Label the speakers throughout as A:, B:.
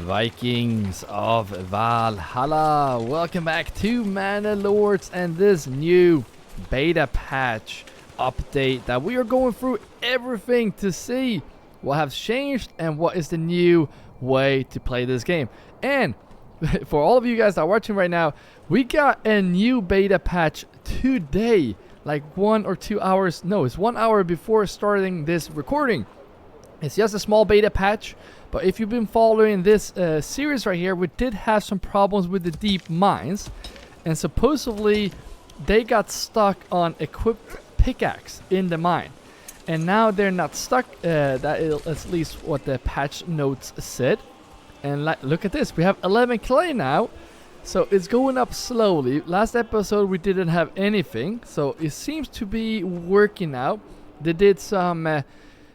A: Vikings of Valhalla, welcome back to Manor Lords and this new beta patch update that we are going through everything to see what has changed and what is the new way to play this game. And for all of you guys that are watching right now, we got a new beta patch today, like 1 or 2 hours, no, it's 1 hour before starting this recording. It's just a small beta patch, but if you've been following this series right here, we did have some problems with the deep mines, and supposedly they got stuck on equipped pickaxe in the mine, and now they're not stuck. That is at least what the patch notes said. And look at this, we have 11 clay now, so it's going up slowly. Last episode we didn't have anything, so it seems to be working out. They did some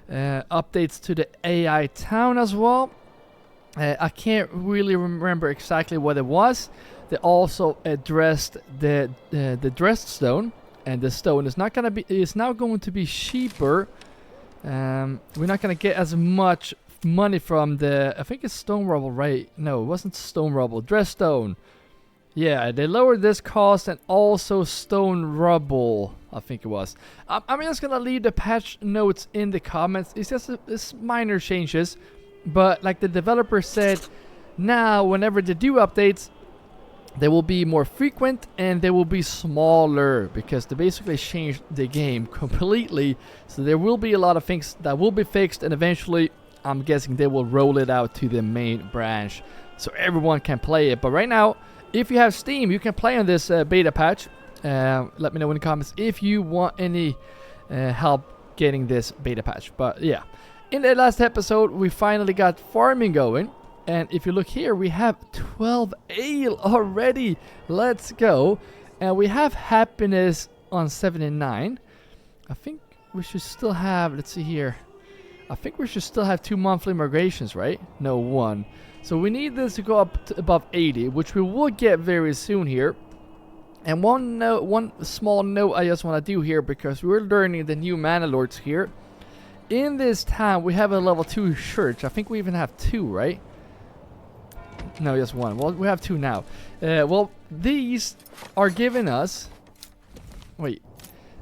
A: updates to the AI town as well. I can't really remember exactly what it was. They also addressed the dressed stone, and the stone is not gonna be, is now going to be cheaper. We're not gonna get as much money from the, I think it's stone rubble, right? No, it wasn't stone rubble, dressed stone. Yeah, they lowered this cost, and also stone rubble, I think it was. I'm just gonna leave the patch notes in the comments. It's just it's minor changes, but like the developer said, now whenever they do updates, they will be more frequent and they will be smaller, because they basically changed the game completely. So there will be a lot of things that will be fixed, and eventually I'm guessing they will roll it out to the main branch so everyone can play it. But right now, if you have Steam, you can play on this beta patch. Let me know in the comments if you want any help getting this beta patch. But yeah, in the last episode we finally got farming going, and if you look here, we have 12 ale already. Let's go. And we have happiness on 79. I think we should still have, let's see here, I think we should still have 2 monthly migrations, right? No, 1. So we need this to go up to above 80, which we will get very soon here. And one small note I just want to do here, because we're learning the new Manor Lords here. In this town, we have a level 2 church. I think we even have 2, right? No, just 1. Well, we have 2 now. Well, these are giving us... Wait,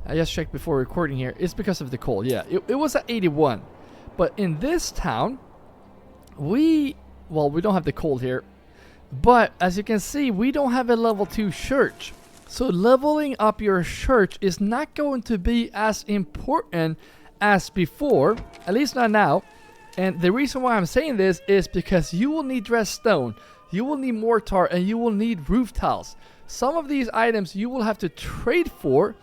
A: I just checked before recording here. It's because of the coal. Yeah, it was at 81. But in this town, well, we don't have the coal here, but as you can see, we don't have a level 2 church. So leveling up your church is not going to be as important as before, at least not now. And the reason why I'm saying this is because you will need dressed stone, you will need mortar, and you will need roof tiles. Some of these items you will have to trade for,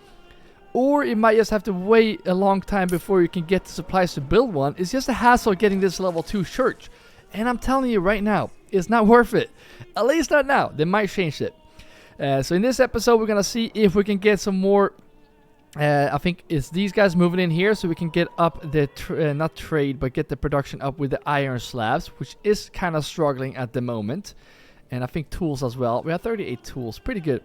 A: or you might just have to wait a long time before you can get the supplies to build one. It's just a hassle getting this level 2 church. And I'm telling you right now, it's not worth it. At least not now. They might change it. So in this episode, we're going to see if we can get some more... I think it's these guys moving in here, so we can get up the... not trade, but get the production up with the iron slabs, which is kind of struggling at the moment. And I think tools as well. We have 38 tools. Pretty good.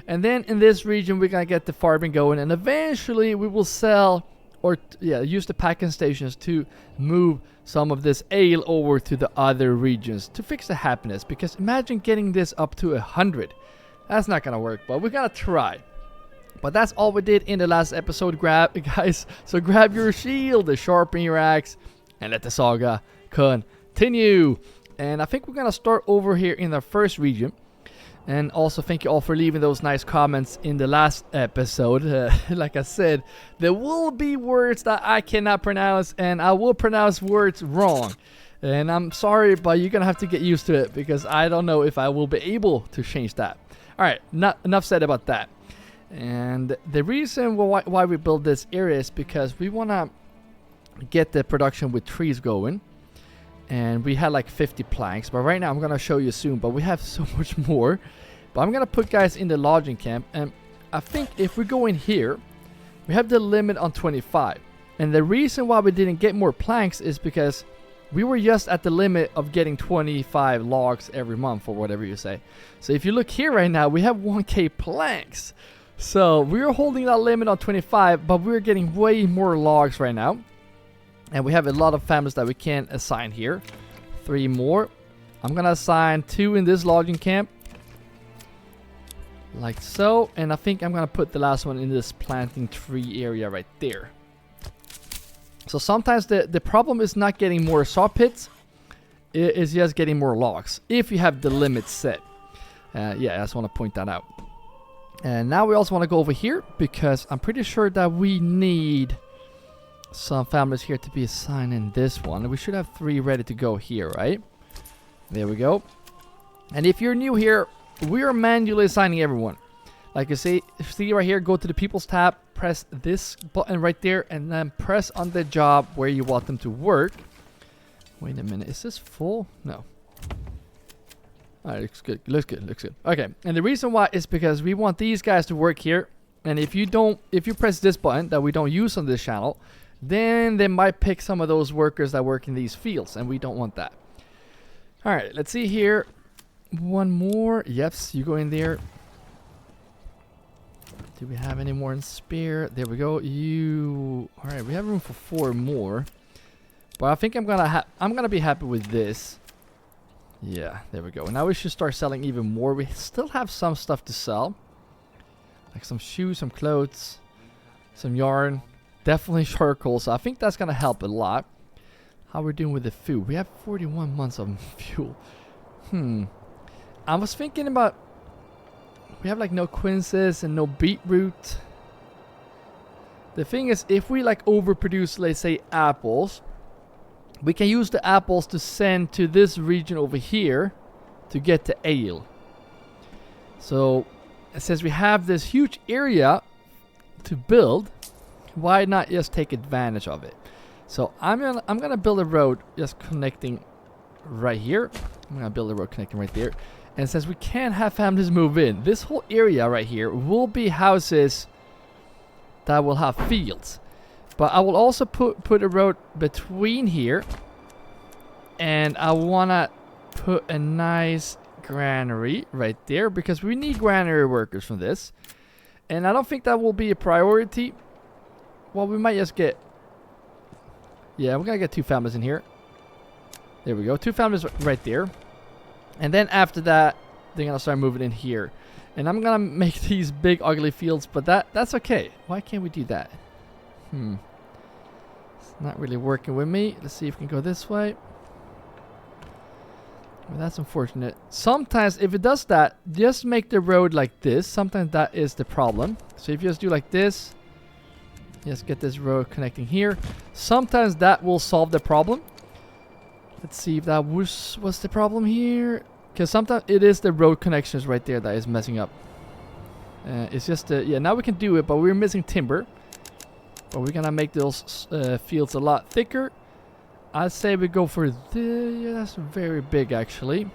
A: And then in this region, we're going to get the farming going. And eventually, we will sell... or use the packing stations to move some of this ale over to the other regions to fix the happiness. Because imagine getting this up to 100. That's not gonna work, but we're gonna try. But that's all we did in the last episode, guys. So grab your shield, sharpen your axe, and let the saga continue. And I think we're gonna start over here in the first region. And also thank you all for leaving those nice comments in the last episode. Like I said, there will be words that I cannot pronounce, and I will pronounce words wrong. And I'm sorry, but you're going to have to get used to it, because I don't know if I will be able to change that. Alright, enough said about that. And the reason why we build this area is because we want to get the production with trees going. And we had like 50 planks, but right now I'm gonna show you soon, but we have so much more. But I'm gonna put guys in the lodging camp, and I think if we go in here, we have the limit on 25. And the reason why we didn't get more planks is because we were just at the limit of getting 25 logs every month, or whatever you say. So if you look here right now, we have 1k planks. So we're holding that limit on 25, but we're getting way more logs right now. And we have a lot of families that we can assign here. 3 more. I'm gonna assign 2 in this logging camp. Like so. And I think I'm gonna put the last one in this planting tree area right there. So sometimes the problem is not getting more saw pits. It is just getting more logs. If you have the limit set. Yeah, I just want to point that out. And now we also want to go over here. Because I'm pretty sure that we need some families here to be assigned in this one. We should have 3 ready to go here, right? There we go. And if you're new here, we are manually assigning everyone. Like you see right here, go to the People's tab, press this button right there, and then press on the job where you want them to work. Wait a minute, is this full? No. Alright, looks good, looks good. Okay, and the reason why is because we want these guys to work here. And if you press this button that we don't use on this channel, then they might pick some of those workers that work in these fields, and we don't want that. Alright, let's see here. One more. Yes, you go in there. Do we have any more in spare? There we go. Alright, we have room for 4 more. But I think I'm gonna be happy with this. Yeah, there we go. Now we should start selling even more. We still have some stuff to sell. Like some shoes, some clothes, some yarn. Definitely charcoal. So I think that's gonna help a lot. How we're doing with the food. We have 41 months of fuel. I was thinking about... We have like no quinces and no beetroot. The thing is, if we like overproduce, let's say, apples, we can use the apples to send to this region over here to get to ale. So, since we have this huge area to build, why not just take advantage of it? So I'm gonna build a road just connecting right here. I'm gonna build a road connecting right there. And since we can't have families move in, this whole area right here will be houses that will have fields. But I will also put a road between here. And I want to put a nice granary right there. Because we need granary workers from this. And I don't think that will be a priority. Well, we might just get... Yeah, we're going to get 2 families in here. There we go. 2 families right there. And then after that, they're going to start moving in here. And I'm going to make these big ugly fields. But that's okay. Why can't we do that? It's not really working with me. Let's see if we can go this way. Well, that's unfortunate. Sometimes if it does that, just make the road like this. Sometimes that is the problem. So if you just do like this, just get this road connecting here. Sometimes that will solve the problem. Let's see if that was the problem here. Because sometimes it is the road connections right there that is messing up. It's just, yeah, now we can do it, but we're missing timber. But we're going to make those fields a lot thicker. I'd say we go for yeah, that's very big actually.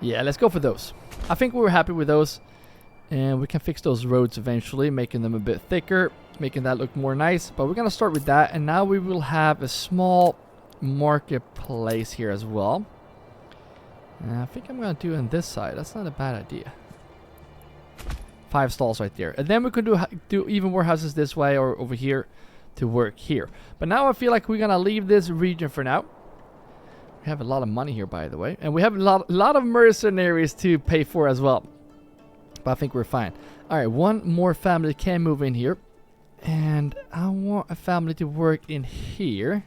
A: Yeah, let's go for those. I think we were happy with those. And we can fix those roads eventually, making them a bit thicker, making that look more nice. But we're going to start with that. And now we will have a small marketplace here as well. And I think I'm going to do it on this side. That's not a bad idea. 5 stalls right there. And then we could do even more houses this way or over here to work here. But now I feel like we're going to leave this region for now. We have a lot of money here, by the way. And we have a lot of mercenaries to pay for as well. But I think we're fine. Alright, one more family can move in here. And I want a family to work in here.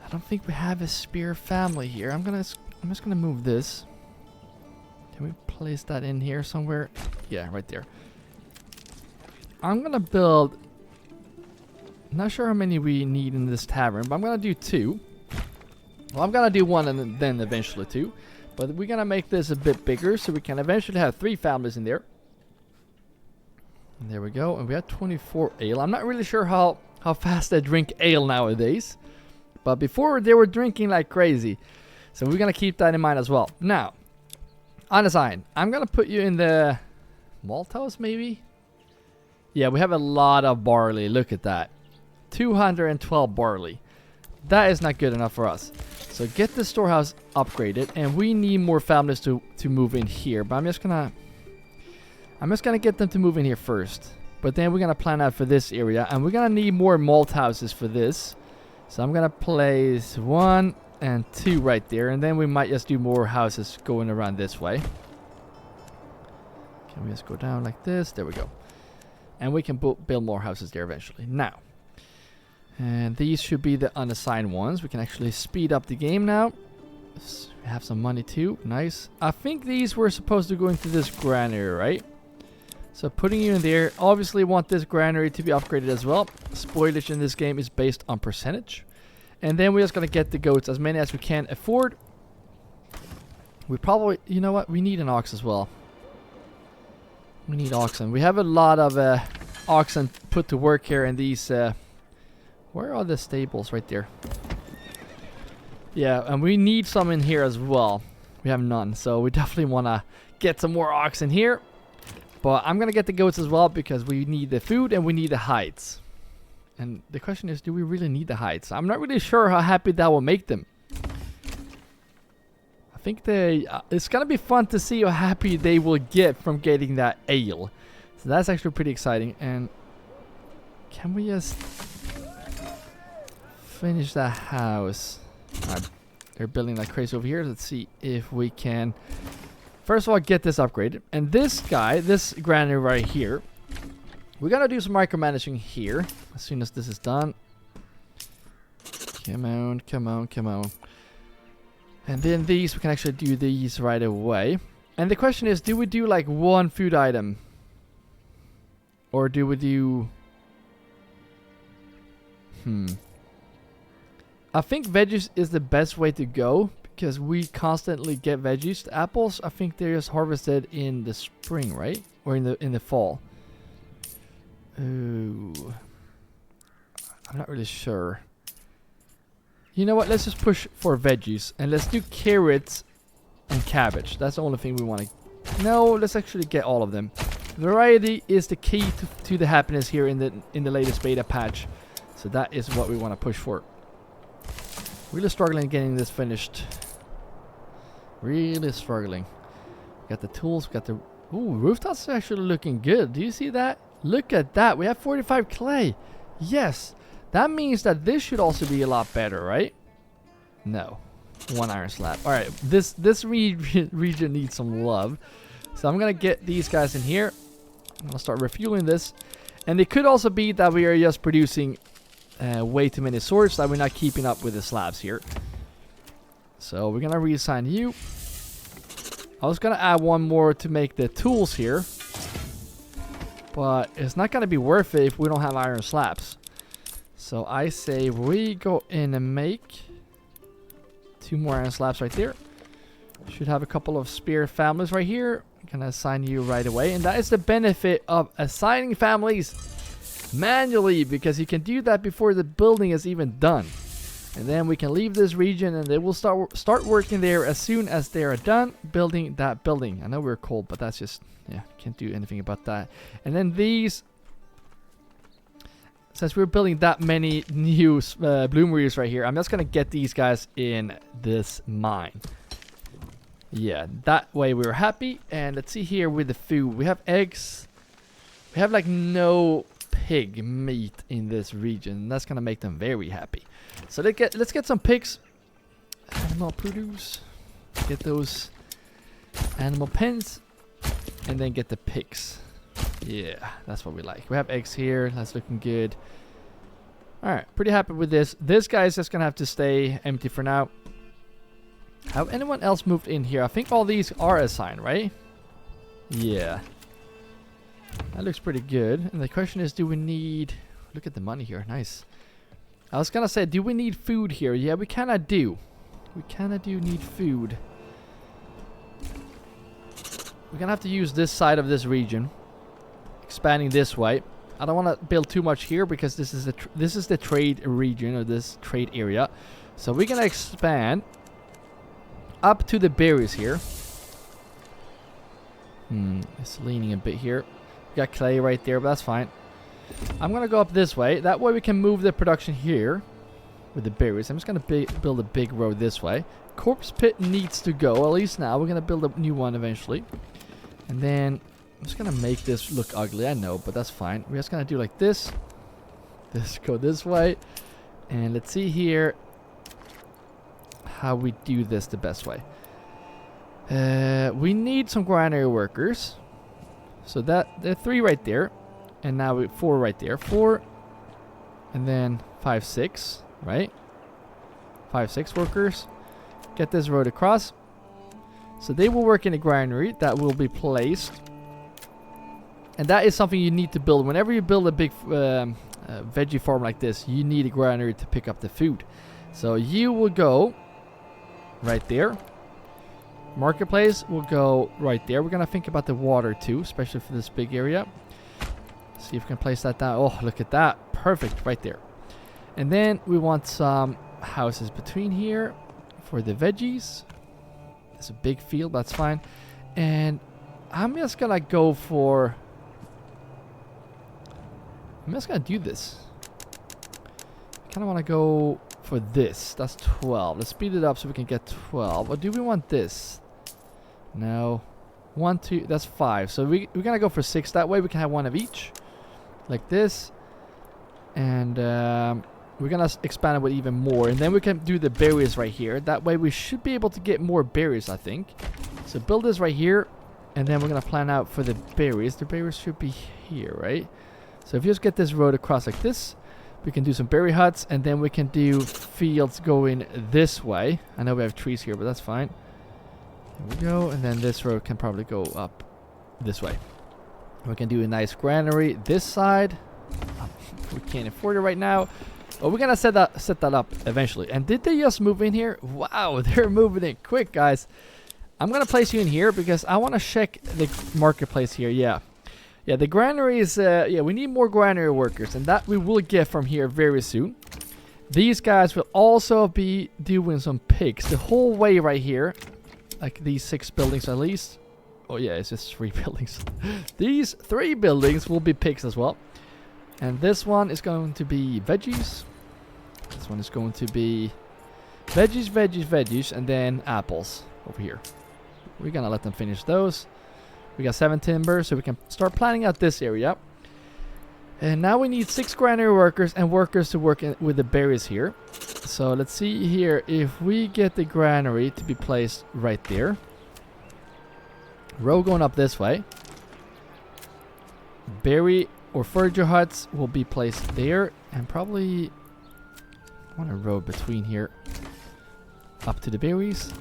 A: I don't think we have a spare family here. I'm just gonna move this. Can we place that in here somewhere? Yeah, right there. I'm gonna build... Not sure how many we need in this tavern, but I'm gonna do 2. Well, I'm gonna do 1 and then eventually 2. But we're gonna make this a bit bigger so we can eventually have 3 families in there. And there we go. And we have 24 ale. I'm not really sure how fast they drink ale nowadays. But before they were drinking like crazy. So we're gonna keep that in mind as well. Now, unassign. I'm gonna put you in the Malthouse maybe? Yeah, we have a lot of barley. Look at that. 212 barley. That is not good enough for us. So get the storehouse upgraded, and we need more families to move in here. But I'm just gonna get them to move in here first. But then we're gonna plan out for this area, and we're gonna need more malt houses for this. So I'm gonna place 1 and 2 right there, and then we might just do more houses going around this way. Can we just go down like this? There we go. And we can build more houses there eventually. Now, and these should be the unassigned ones. We can actually speed up the game now. We have some money too. Nice. I think these were supposed to go into this granary, right? So putting you in there. Obviously want this granary to be upgraded as well. Spoilage in this game is based on percentage. And then we're just going to get the goats, as many as we can afford. We probably, you know what? We need an ox as well. We need oxen. We have a lot of oxen put to work here in these... where are the stables? Right there. Yeah, and we need some in here as well. We have none, so we definitely want to get some more oxen here. But I'm going to get the goats as well because we need the food and we need the hides. And the question is, do we really need the hides? I'm not really sure how happy that will make them. I think they... it's going to be fun to see how happy they will get from getting that ale. So that's actually pretty exciting. And can we just finish that house? They're building like crazy over here. Let's see if we can... First of all, get this upgraded. And this guy, this granary right here, we're going to do some micromanaging here as soon as this is done. Come on, come on, come on. And then these, we can actually do these right away. And the question is, do we do like one food item? Or do we do... I think veggies is the best way to go. Because we constantly get veggies. The apples, I think they're just harvested in the spring, right? Or in the fall. Ooh. I'm not really sure. You know what? Let's just push for veggies. And let's do carrots and cabbage. That's the only thing we want to... No, let's actually get all of them. Variety is the key to the happiness here in the latest beta patch. So that is what we want to push for. Really struggling getting this finished. Really struggling. We got the tools. We got the... Ooh, rooftops are actually looking good. Do you see that? Look at that. We have 45 clay. Yes. That means that this should also be a lot better, right? No. 1 iron slab. Alright. This region needs some love. So I'm going to get these guys in here. I'm going to start refueling this. And it could also be that we are just producing way too many swords, that we're not keeping up with the slabs here. So we're gonna reassign you. I was gonna add one more to make the tools here, but it's not gonna be worth it if we don't have iron slabs. So I say we go in and make 2 more iron slabs right there. Should have a couple of spear families right here. I'm gonna assign you right away, and that is the benefit of assigning families manually, because you can do that before the building is even done. And then we can leave this region and they will start working there as soon as they are done building that building. I know we're cold, but that's just, yeah, can't do anything about that. And then these, since we're building that many new bloomeries right here, I'm just gonna get these guys in this mine. Yeah, that way we're happy. And let's see here with the food. We have eggs. We have like no pig meat in this region. That's gonna make them very happy. So let's get some pigs. Animal produce. Get those animal pens. And then get the pigs. Yeah, that's what we like. We have eggs here. That's looking good. Alright, pretty happy with this. This guy is just gonna have to stay empty for now. Have anyone else moved in here? I think all these are assigned, right? Yeah. That looks pretty good. And the question is, do we need... Look at the money here. Nice. I was gonna say, do we need food here? Yeah, we kinda do. We kinda do need food. We're gonna have to use this side of this region. Expanding this way. I don't want to build too much here because this is the trade region, or this trade area. So we're gonna expand up to the berries here. It's leaning a bit here. We got clay right there, but that's fine. I'm gonna go up this way. That way we can move the production here with the berries. I'm just gonna build a big road this way. Corpse pit needs to go, at least now. We're gonna build a new one eventually. And then I'm just gonna make this look ugly, I know, but that's fine. We're just gonna do like this. This go this way. And let's see here how we do this the best way. We need some granary workers. So that there are 3 right there. And now we 4 right there. 4. And then 5, 6. Right? 5, 6 workers. Get this road across. So they will work in a granary that will be placed. And that is something you need to build. Whenever you build a big veggie farm like this, you need a granary to pick up the food. So you will go right there. Marketplace will go right there. We're going to think about the water too, especially for this big area. See if we can place that down. Oh, look at that. Perfect. Right there. And then we want some houses between here for the veggies. It's a big field. That's fine. And I'm just going to go for... I'm just going to do this. I kind of want to go for this. That's 12. Let's speed it up so we can get 12. Or do we want this? No. 1, 2. That's 5. So we're going to go for 6. That way we can have 1 of each. Like this. And we're going to expand it with even more. And then we can do the berries right here. That way we should be able to get more berries, I think. So build this right here. And then we're going to plan out for the berries. The berries should be here, right? So if you just get this road across like this, we can do some berry huts, and then we can do fields going this way. I know we have trees here, but that's fine. There we go, and then this road can probably go up this way. We can do a nice granary this side. We can't afford it right now. Oh, we're gonna set that up eventually. And did they just move in here? Wow, they're moving in quick, guys. I'm gonna place you in here because I want to check the marketplace here. Yeah, the granary is, yeah, we need more granary workers, and that we will get from here very soon. These guys will also be doing some pigs the whole way right here. Like these 6 buildings at least. Oh yeah, it's just 3 buildings. These 3 buildings will be pigs as well. And this one is going to be veggies. This one is going to be veggies, and then apples over here. We're gonna let them finish those. We got 7 timber, so we can start planning out this area. And now we need 6 granary workers and workers to work with the berries here. So let's see here if we get the granary to be placed right there. Row going up this way. Berry or forager huts will be placed there. And probably I want a road between here up to the berries.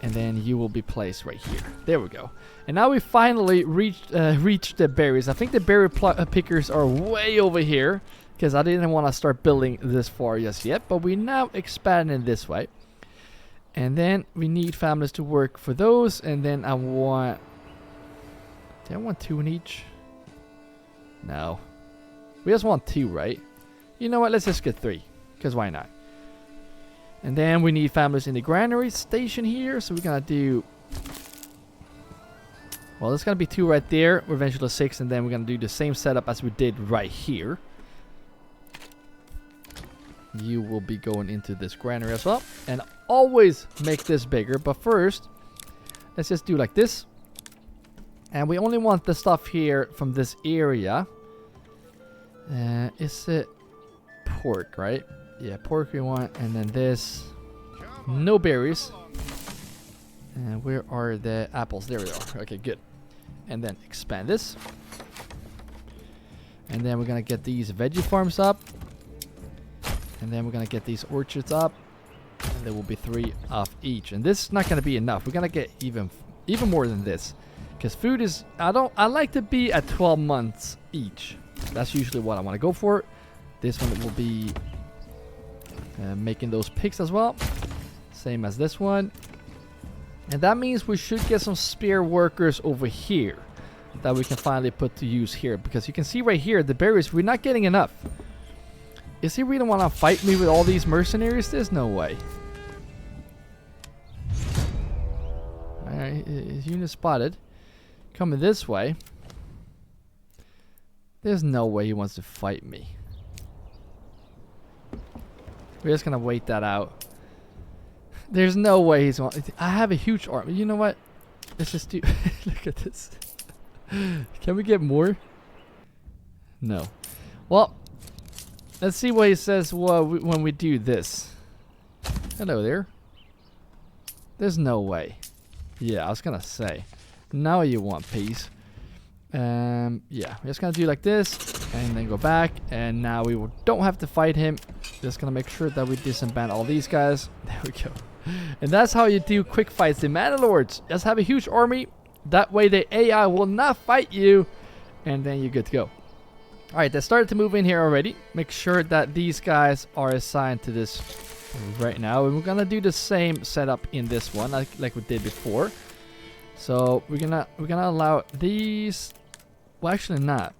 A: And then you will be placed right here. There we go. And now we finally reached the berries. I think the berry pickers are way over here, because I didn't want to start building this far just yet. But we now expanding this way. And then we need families to work for those. And then I want... Do I want 2 in each? No. We just want 2, right? You know what? Let's just get 3. Because why not? And then we need families in the granary station here. So we're going to do... Well, there's going to be 2 right there. We're eventually 6. And then we're going to do the same setup as we did right here. You will be going into this granary as well. And always make this bigger. But first, let's just do like this. And we only want the stuff here from this area. Is it pork, right? Yeah, pork we want, and then this. No berries. And where are the apples? There we are. Okay, good. And then expand this. And then we're going to get these veggie farms up. And then we're going to get these orchards up. And there will be 3 of each. And this is not going to be enough. We're going to get even more than this. Because food is... I like to be at 12 months each. That's usually what I want to go for. This one will be... making those pigs as well, same as this one. And that means we should get some spare workers over here that we can finally put to use here, because you can see right here the berries, we're not getting enough. Is he really want to fight me with all these mercenaries? There's no way. Alright, his unit spotted coming this way. There's no way he wants to fight me. We're just gonna wait that out. There's no way he's want. I have a huge army. You know what? Let's just do. Look at this. Can we get more? No. Well, let's see what he says when we do this. Hello there. There's no way. Yeah, I was gonna say. Now you want peace. Yeah, we're just gonna do like this and then go back, and now we don't have to fight him. Just gonna make sure that we disband all these guys. There we go. And that's how you do quick fights in Manor Lords. Just have a huge army. That way the AI will not fight you, and then you're good to go. Alright, they started to move in here already. Make sure that these guys are assigned to this right now. And we're gonna do the same setup in this one, like we did before. So we're gonna allow these. Well, actually not.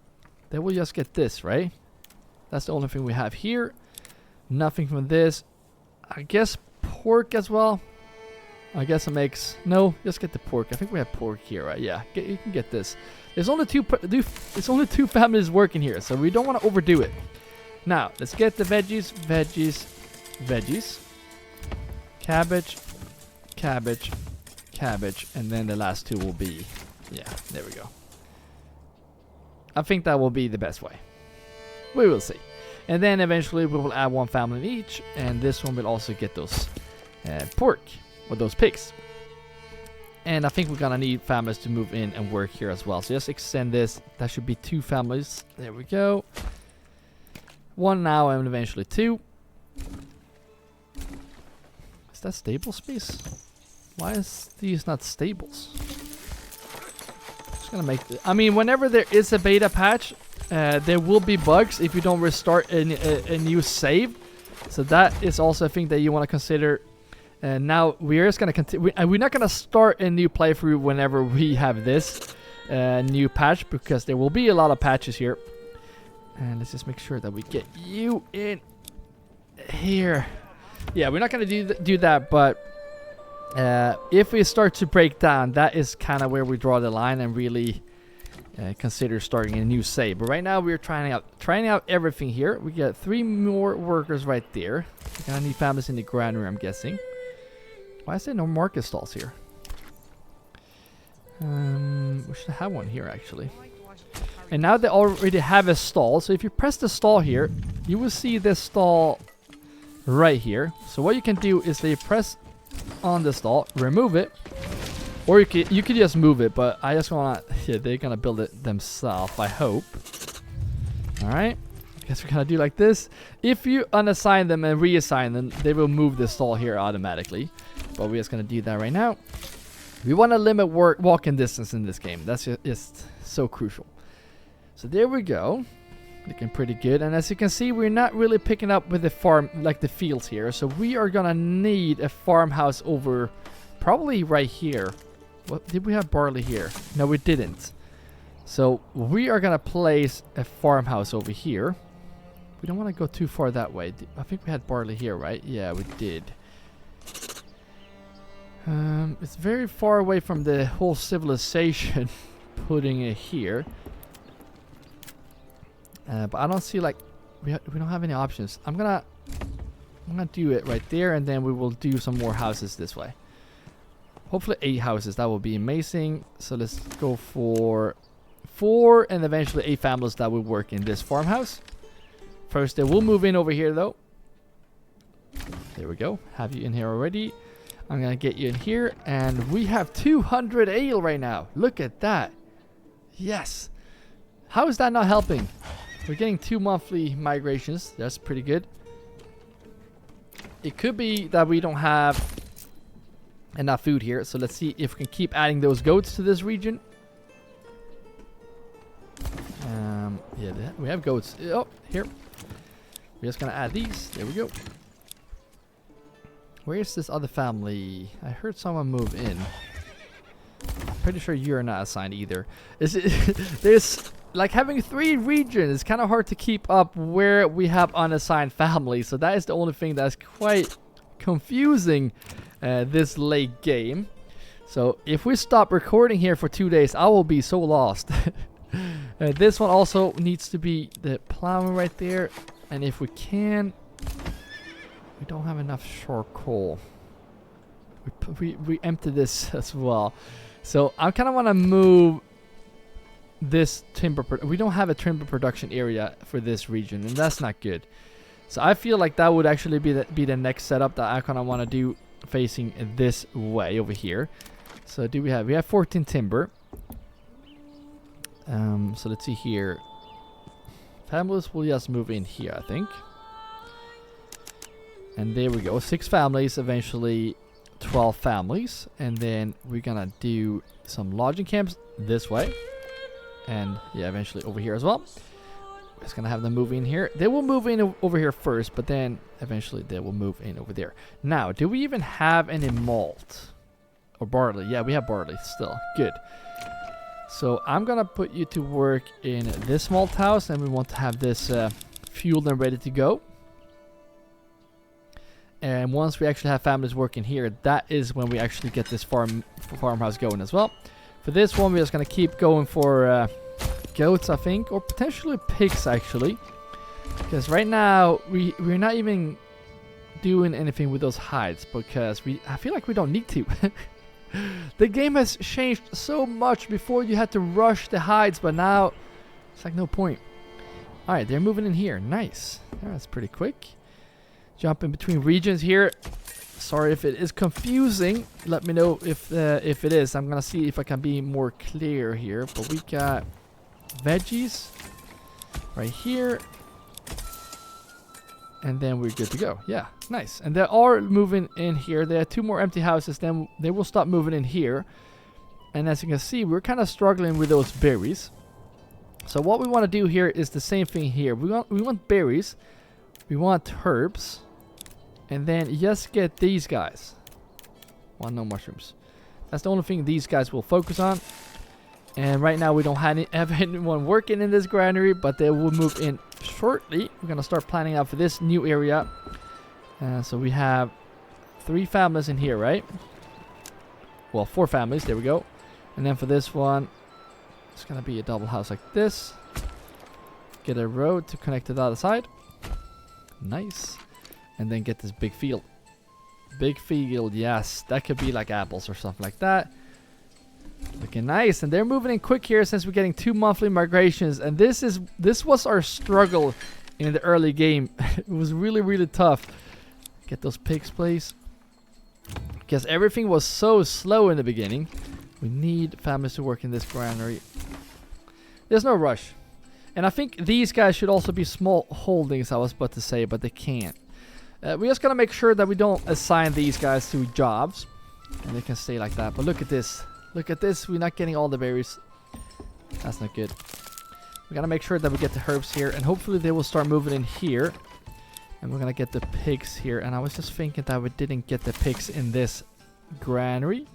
A: They will just get this, right? That's the only thing we have here. Nothing from this. I guess pork as well. I guess it makes no. Just get the pork. I think we have pork here, right? Yeah, you can get this. There's only two families working here, so we don't want to overdo it. Now let's get the veggies, cabbage, and then the last two will be, yeah, there we go. I think that will be the best way. We will see. And then eventually we will add one family in each, and this one will also get those pork, or those pigs. And I think we're gonna need families to move in and work here as well. So just extend this. That should be 2 families. There we go. 1 now and eventually 2. Is that stable space? Why is these not stables? Just gonna make I mean, whenever there is a beta patch, there will be bugs if you don't restart a new save. So that is also a thing that you want to consider. And now we're just gonna continue. We're not gonna start a new playthrough whenever we have this new patch, because there will be a lot of patches here. And let's just make sure that we get you in here. Yeah, we're not gonna do that, but if we start to break down, that is kind of where we draw the line and really consider starting a new save. But right now we're trying out everything here. We got 3 more workers right there. We're gonna need families in the granary, I'm guessing. Why is there no market stalls here? We should have one here actually. And now they already have a stall. So if you press the stall here, you will see this stall right here. So what you can do is that you press on the stall, remove it, or you could just move it. But I just wanna, yeah, they're gonna build it themselves, I hope. All right. Guess we're gonna do like this. If you unassign them and reassign them, they will move the stall here automatically. But we're just gonna do that right now. We want to limit walking distance in this game. That's just so crucial. So there we go. Looking pretty good. And as you can see, we're not really picking up with the farm, like the fields here. So we are gonna need a farmhouse over probably right here. What did we have barley here? No, we didn't. So we are gonna place a farmhouse over here. We don't want to go too far that way. I think we had barley here, right? Yeah, we did. It's very far away from the whole civilization. Putting it here. But I don't see, like, we don't have any options. I'm gonna do it right there, and then we will do some more houses this way. Hopefully 8 houses. That will be amazing. So let's go for 4 and eventually 8 families that will work in this farmhouse. First, they will move in over here, though. There we go. Have you in here already. I'm going to get you in here. And we have 200 ale right now. Look at that. Yes. How is that not helping? We're getting 2 monthly migrations. That's pretty good. It could be that we don't have enough food here. So let's see if we can keep adding those goats to this region. Yeah, we have goats. Oh, here. We're just going to add these. There we go. Where is this other family? I heard someone move in. I'm pretty sure you're not assigned either. There's like having 3 regions. It's kind of hard to keep up where we have unassigned families. So that is the only thing that's quite confusing this late game. So if we stop recording here for 2 days, I will be so lost. This one also needs to be the plowing right there. And if we can... We don't have enough charcoal. We empty this as well. So I kind of want to move this timber. We don't have a timber production area for this region, and that's not good. So I feel like that would actually be the next setup that I kind of want to do, facing this way over here. So we have 14 timber. So let's see here. Families will just move in here, I think. And there we go. 6 families, eventually 12 families. And then we're gonna do some lodging camps this way. And yeah, eventually over here as well. We're just gonna have them move in here. They will move in over here first, but then eventually they will move in over there. Now, do we even have any malt? Or barley? Yeah, we have barley still. Good. So I'm gonna put you to work in this malt house, and we want to have this fueled and ready to go. And once we actually have families working here, that is when we actually get this farmhouse going as well. For this one, we're just gonna keep going for goats, I think, or potentially pigs actually, because right now we're not even doing anything with those hides, because I feel like we don't need to. The game has changed so much. Before you had to rush the hides, but now it's like no point. Alright, they're moving in here. Nice. That's pretty quick. Jumping between regions here. Sorry if it is confusing. Let me know if it is. I'm gonna see if I can be more clear here. But we got veggies right here. And then we're good to go. Yeah, nice. And they are moving in here. They have 2 more empty houses. Then they will stop moving in here. And as you can see, we're kind of struggling with those berries. So what we want to do here is the same thing here. We want berries. We want herbs. And then just get these guys. Well, no mushrooms. That's the only thing these guys will focus on. And right now we don't have anyone working in this granary, but they will move in shortly. We're gonna start planning out for this new area. So we have 3 families in here, right? Well, 4 families. There we go. And then for this one, it's gonna be a double house like this. Get a road to connect to the other side. Nice. And then get this big field. Big field, yes. That could be like apples or something like that. Looking nice. And they're moving in quick here since we're getting 2 monthly migrations. And this was our struggle in the early game. It was really, really tough. Get those pigs, please. Because everything was so slow in the beginning. We need families to work in this granary. There's no rush. And I think these guys should also be small holdings, I was about to say, but they can't. We just gotta make sure that we don't assign these guys to jobs. And they can stay like that. But look at this. Look at this. We're not getting all the berries. That's not good. We gotta make sure that we get the herbs here. And hopefully they will start moving in here. And we're gonna get the pigs here. And I was just thinking that we didn't get the pigs in this granary.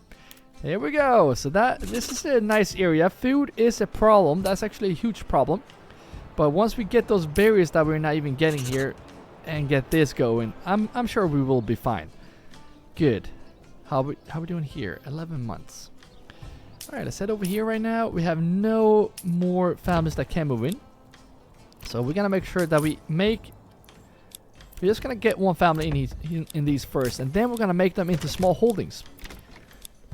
A: There we go. So this is a nice area. Food is a problem. That's actually a huge problem. But once we get those berries that we're not even getting here and get this going, I'm sure we will be fine. Good. How we doing here? 11 months. All right, let's head over here right now. We have no more families that can move in. So we're going to make sure that we're just going to get one family in these first. And then we're going to make them into small holdings.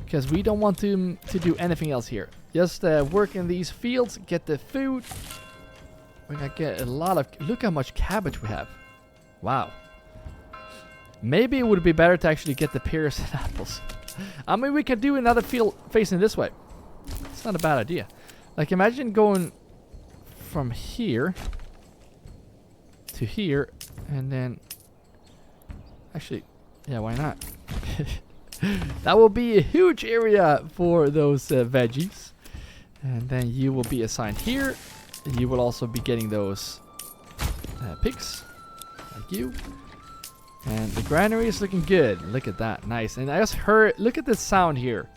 A: Because we don't want to do anything else here. Just work in these fields, get the food. We're going to get a lot of... Look how much cabbage we have. Wow. Maybe it would be better to actually get the pears and apples. I mean, we could do another field facing this way. It's not a bad idea. Like, imagine going from here to here, and then... Actually, yeah, why not? That will be a huge area for those veggies. And then you will be assigned here. You will also be getting those pigs, like you. And the granary is looking good. Look at that. Nice. And I just heard... Look at the sound here.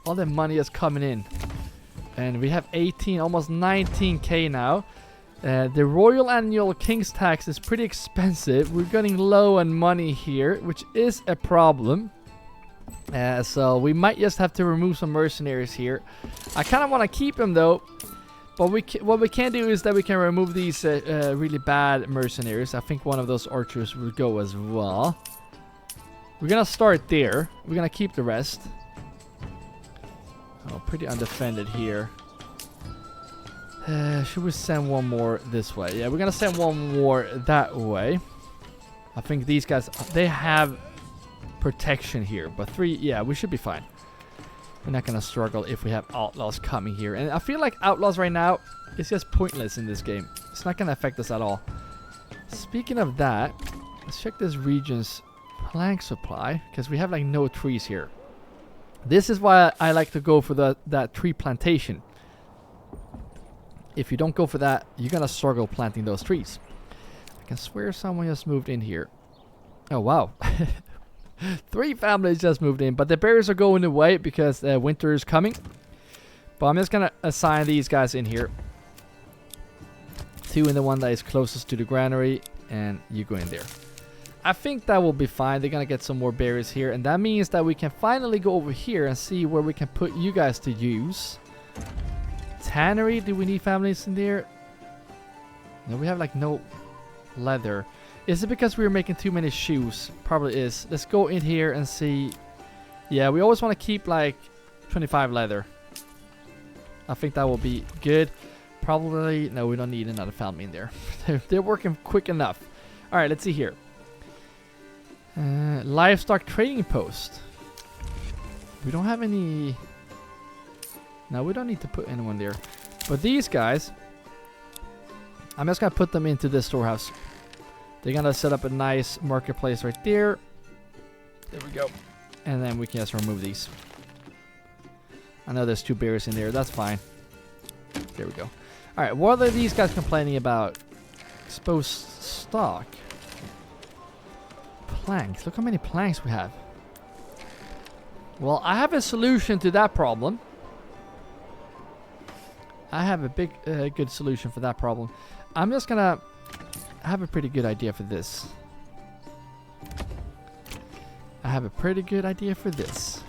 A: All the money is coming in. And we have 18, almost 19k now. The Royal Annual King's Tax is pretty expensive. We're getting low on money here, which is a problem. So we might just have to remove some mercenaries here. I kind of want to keep them though. But what we can do is that we can remove these really bad mercenaries. I think one of those archers will go as well. We're going to start there. We're going to keep the rest. Oh, pretty undefended here. Should we send one more this way? Yeah, we're going to send one more that way. I think these guys, they have protection here. But 3, yeah, we should be fine. We're not gonna struggle if we have outlaws coming here. And I feel like outlaws right now is just pointless in this game. It's not gonna affect us at all. Speaking of that, let's check this region's plank supply, because we have like no trees here. This is why I like to go for that tree plantation. If you don't go for that, you're gonna struggle planting those trees. I can swear someone just moved in here. Oh wow. 3 families just moved in, but the bears are going away because winter is coming. But I'm just gonna assign these guys in here. 2 in the one that is closest to the granary, and you go in there. I think that will be fine. They're gonna get some more berries here, and that means that we can finally go over here and see where we can put you guys to use. Tannery, do we need families in there? No, we have like no leather. Is it because we were making too many shoes? Probably is. Let's go in here and see. Yeah, we always want to keep like 25 leather. I think that will be good. Probably, no, we don't need another family in there. They're working quick enough. All right, let's see here. Livestock trading post. We don't have any. No, we don't need to put anyone there. But these guys, I'm just gonna put them into this storehouse. They're gonna set up a nice marketplace right there. There we go. And then we can just remove these. I know there's 2 berries in there. That's fine. There we go. All right, what are these guys complaining about? Exposed stock. Planks. Look how many planks we have. Well, I have a solution to that problem. I have a big, good solution for that problem. I'm just gonna have a pretty good idea for this. I have a pretty good idea for this.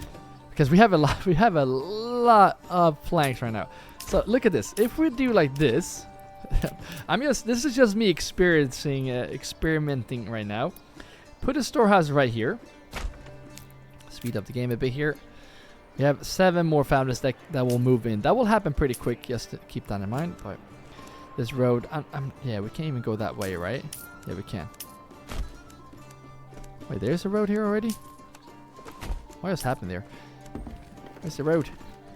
A: Because we have a lot of planks right now. So look at this. If we do like this, this is just me experimenting right now. Put a storehouse right here. Speed up the game a bit here. We have 7 more families that will move in. That will happen pretty quick, just to keep that in mind. But this road, yeah, we can't even go that way, right? Yeah, we can. Wait, there's a road here already? What just happened there? Where's the road?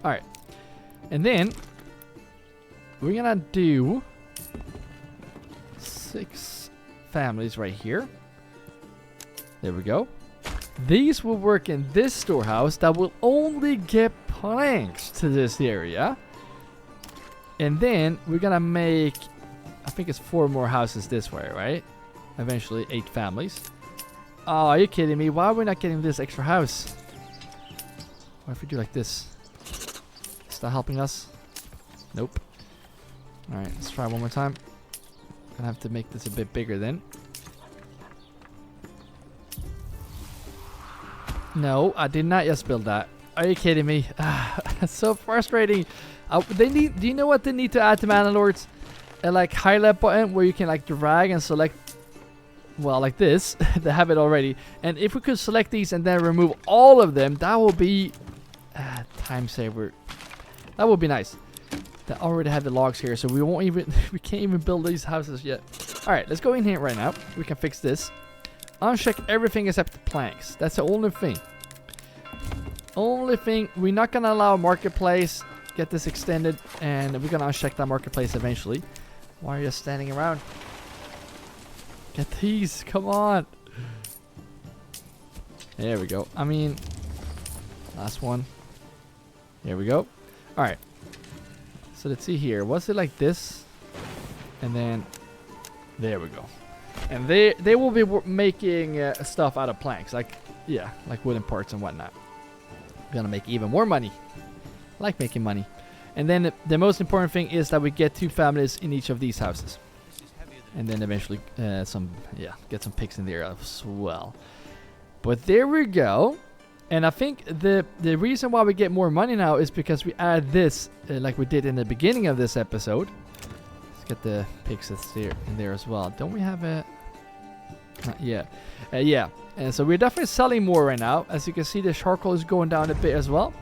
A: Alright. And then we're gonna do 6 families right here. There we go. These will work in this storehouse that will only get planks to this area. And then we're gonna make, I think it's 4 more houses this way, right? Eventually 8 families. Oh, are you kidding me? Why are we not getting this extra house? What if we do like this? Is that helping us? Nope. Alright, let's try one more time. Gonna have to make this a bit bigger then. No, I did not just build that. Are you kidding me? It's so frustrating. Do you know what they need to add to Manor Lords? A like highlight button where you can like drag and select, well, like this. They have it already. And if we could select these and then remove all of them, that will be time saver. That would be nice. They already have the logs here, so we can't even build these houses yet. All right, let's go in here right now. We can fix this. Uncheck everything except the planks. That's the only thing. Only thing. We're not gonna allow marketplace. Get this extended, and we're gonna uncheck that marketplace eventually. Why are you standing around? Get these. Come on. There we go. I mean, last one. There we go. All right. So let's see here. Was it like this? And then there we go. And they will be making stuff out of planks, like, yeah, like wooden parts and whatnot. We're gonna make even more money. I like making money. And then the most important thing is that we get 2 families in each of these houses. And then eventually get some pigs in there as well. But there we go. And I think the reason why we get more money now is because we add this, like we did in the beginning of this episode. Let's get the pigs that's there in there as well. Don't we have a... yeah. Yeah. And so we're definitely selling more right now. As you can see, the charcoal is going down a bit as well.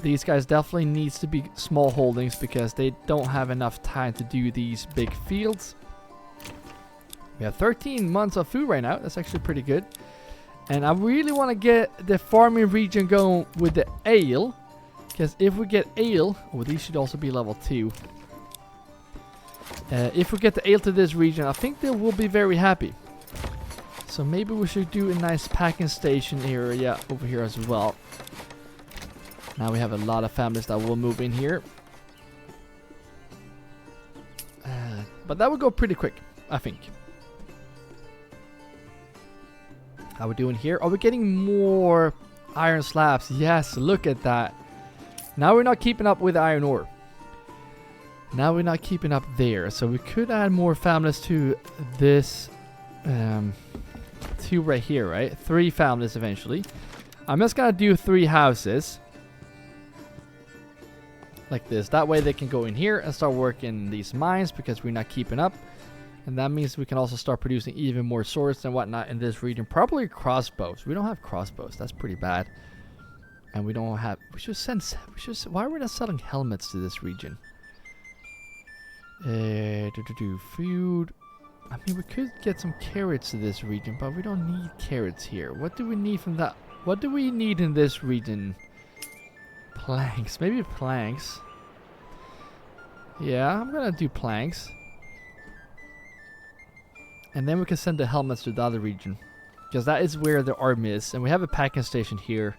A: These guys definitely needs to be small holdings because they don't have enough time to do these big fields. We have 13 months of food right now. That's actually pretty good. And I really want to get the farming region going with the ale. Because if we get ale... Oh, these should also be level 2. If we get the ale to this region, I think they will be very happy. So maybe we should do a nice packing station area over here as well. Now we have a lot of families that will move in here. But that will go pretty quick, I think. How are we doing here? Are we getting more iron slabs? Yes, look at that. Now we're not keeping up with iron ore. Now we're not keeping up there. So we could add more families to this. 2 right here, right? 3 families eventually. I'm just gonna do 3 houses. Like this. That way they can go in here and start working these mines because we're not keeping up. And that means we can also start producing even more swords and whatnot in this region. Probably crossbows. We don't have crossbows. That's pretty bad. And we don't have... We should send... why are we not selling helmets to this region? Food. I mean, we could get some carrots to this region, but we don't need carrots here. What do we need from that? What do we need in this region? Planks. Maybe planks. Yeah, I'm gonna do planks. And then we can send the helmets to the other region. Because that is where the army is. And we have a packing station here.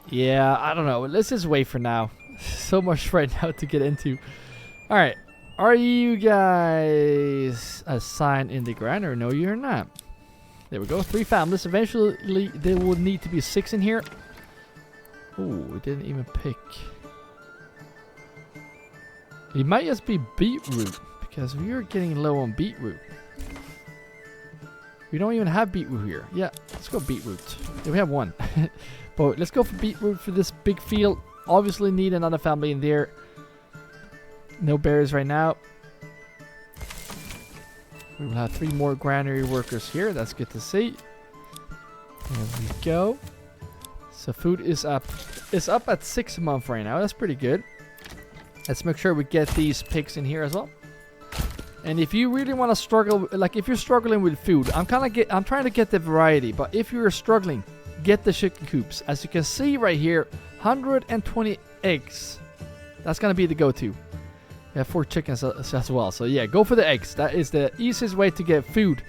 A: Yeah, I don't know. Let's just wait for now. So much right now to get into. Alright. Are you guys assigned in the ground or no, you're not? There we go. 3 families. Eventually, there will need to be 6 in here. Oh, we didn't even pick. It might just be beetroot. Because we are getting low on beetroot. We don't even have beetroot here. Yeah, let's go beetroot. Yeah, we have 1. But let's go for beetroot for this big field. Obviously need another family in there. No berries right now. We will have 3 more granary workers here. That's good to see. There we go. So food is up. It's up at 6 months right now. That's pretty good. Let's make sure we get these pigs in here as well. And if you really want to struggle, like if you're struggling with food, I'm trying to get the variety. But if you're struggling, get the chicken coops. As you can see right here, 120 eggs. That's gonna be the go-to. We have 4 chickens as well. So yeah, go for the eggs. That is the easiest way to get food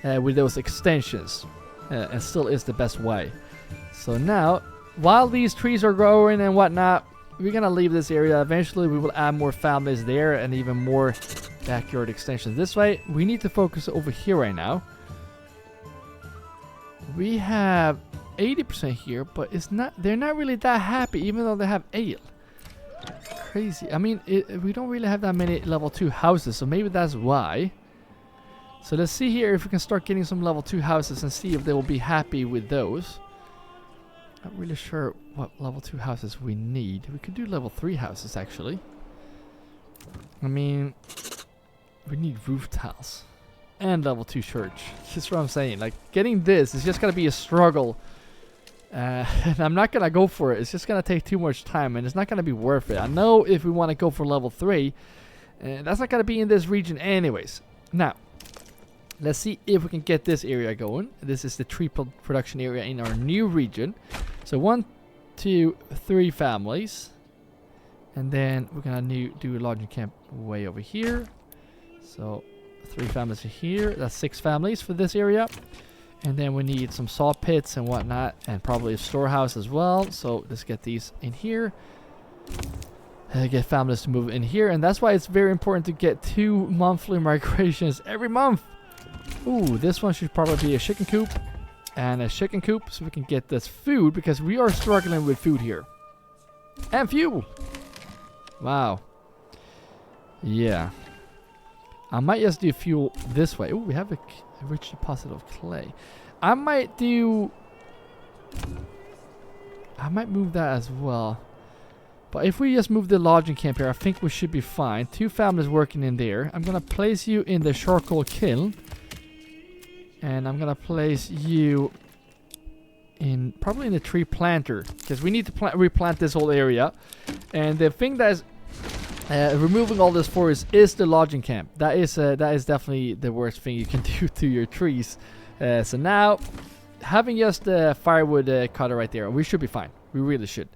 A: with those extensions, and still is the best way. So now, while these trees are growing and whatnot, we're gonna leave this area. Eventually, we will add more families there and even more backyard extensions this way. We need to focus over here right now. We have 80% here, but it's not. They're not really that happy, even though they have ale. Crazy. I mean, we don't really have that many level 2 houses, so maybe that's why. So let's see here if we can start getting some level 2 houses and see if they will be happy with those. Not really sure what level 2 houses we need. We could do level 3 houses actually. I mean, we need roof tiles and level 2 church. That's what I'm saying. Like, getting this is just gonna be a struggle. And I'm not gonna go for it. It's just gonna take too much time, and it's not gonna be worth it. I know if we want to go for level 3, that's not gonna be in this region anyways. Now, let's see if we can get this area going. This is the tree production area in our new region. So 1, 2, 3 families, and then we're gonna do a lodging camp way over here. So 3 families here. That's 6 families for this area. And then we need some saw pits and whatnot, and probably a storehouse as well. So let's get these in here. Get families to move in here, and that's why it's very important to get 2 monthly migrations every month. Ooh, this one should probably be a chicken coop and a chicken coop, so we can get this food, because we are struggling with food here. And fuel. Wow. Yeah. I might just do fuel this way. Ooh, we have a rich deposit of clay. I might move that as well. But if we just move the lodging camp here, I think we should be fine. 2 families working in there. I'm gonna place you in the charcoal kiln. And I'm gonna place you in probably in the tree planter, because we need to replant this whole area. And the thing that is Removing all this forest is the lodging camp. That is definitely the worst thing you can do to your trees. So now, having just the firewood cutter right there, we should be fine. We really should.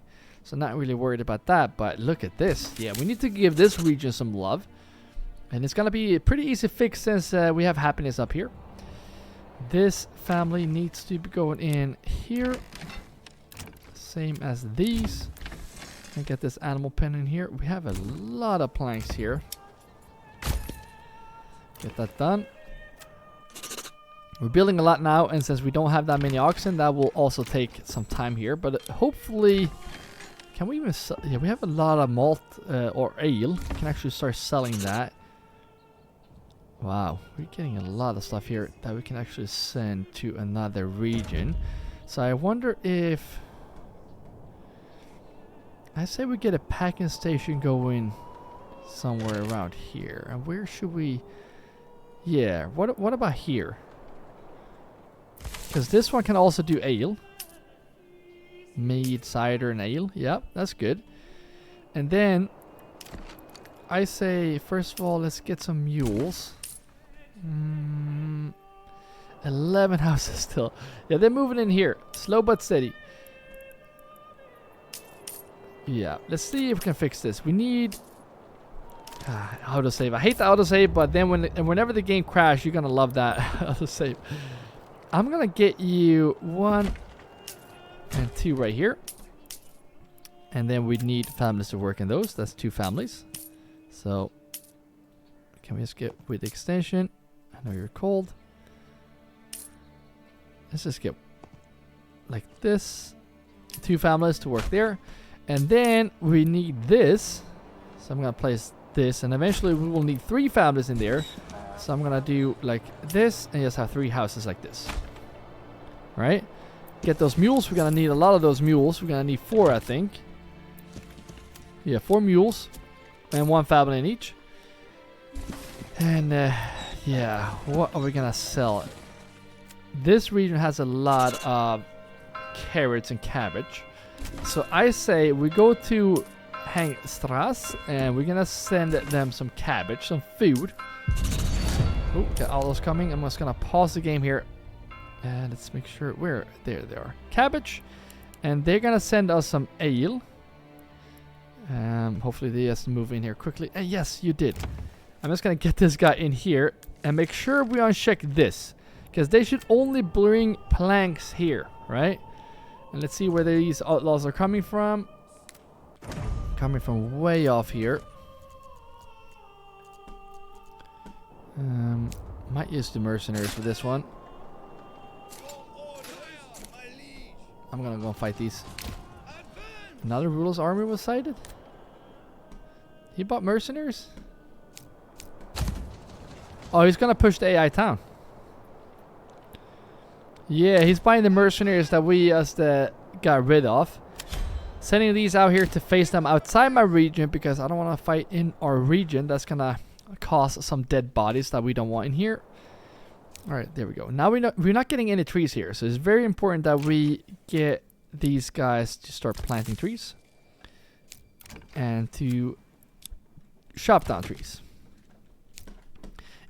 A: So not really worried about that. But look at this. Yeah, we need to give this region some love. And it's gonna be a pretty easy fix since we have happiness up here. This family needs to be going in here. Same as these. And get this animal pen in here. We have a lot of planks here. Get that done. We're building a lot now, and since we don't have that many oxen, that will also take some time here. But hopefully, can we even sell? Yeah, we have a lot of malt or ale. We can actually start selling that. Wow, we're getting a lot of stuff here that we can actually send to another region. So I wonder if I say we get a packing station going somewhere around here. And where should we? Yeah, what about here? Because this one can also do ale. Mead, cider, and ale. Yeah, that's good. And then I say, first of all, let's get some mules. 11 houses still. Yeah, they're moving in here. Slow but steady. Yeah, let's see if we can fix this. We need autosave. I hate the autosave, but then whenever the game crashes, you're gonna love that autosave. I'm gonna get you 1 and 2 right here. And then we need families to work in those. That's 2 families. So can we just get with the extension? I know you're cold. Let's just get like this. 2 families to work there. And then we need this. So I'm gonna place this, and eventually we will need 3 families in there. So I'm gonna do like this and just have 3 houses like this. Right? Get those mules. We're gonna need a lot of those mules. We're gonna need 4, I think. Yeah, 4 mules and 1 family in each. And yeah, what are we gonna sell? This region has a lot of carrots and cabbage. So I say we go to Hangstrasse and we're gonna send them some cabbage, some food. Oh, got all those coming. I'm just gonna pause the game here. And let's make sure where there they are. Cabbage. And they're gonna send us some ale. Hopefully they just move in here quickly. And yes, you did. I'm just gonna get this guy in here and make sure we uncheck this. Because they should only bring planks here, right? And let's see where these outlaws are coming from. Coming from way off here. Might use the mercenaries for this one. I'm gonna go fight these. Another ruler's army was sighted? He bought mercenaries? Oh, he's gonna push the AI town. Yeah, he's buying the mercenaries that we just got rid of. Sending these out here to face them outside my region because I don't want to fight in our region. That's gonna cause some dead bodies that we don't want in here. Alright, there we go. Now we're not getting any trees here. So it's very important that we get these guys to start planting trees. And to chop down trees.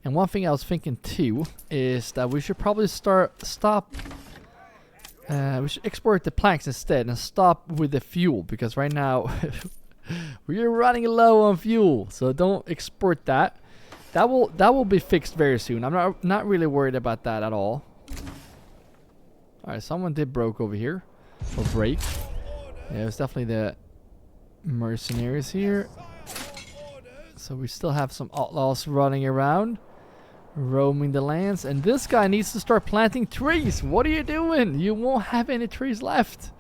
A: And one thing I was thinking too is that we should probably we should export the planks instead and stop with the fuel, because right now we're running low on fuel. So don't export that. That will be fixed very soon. I'm not really worried about that at all. All right, someone did broke over here or break. Yeah, it was definitely the mercenaries here. So we still have some outlaws running around, roaming the lands, and this guy needs to start planting trees. What are you doing? You won't have any trees left.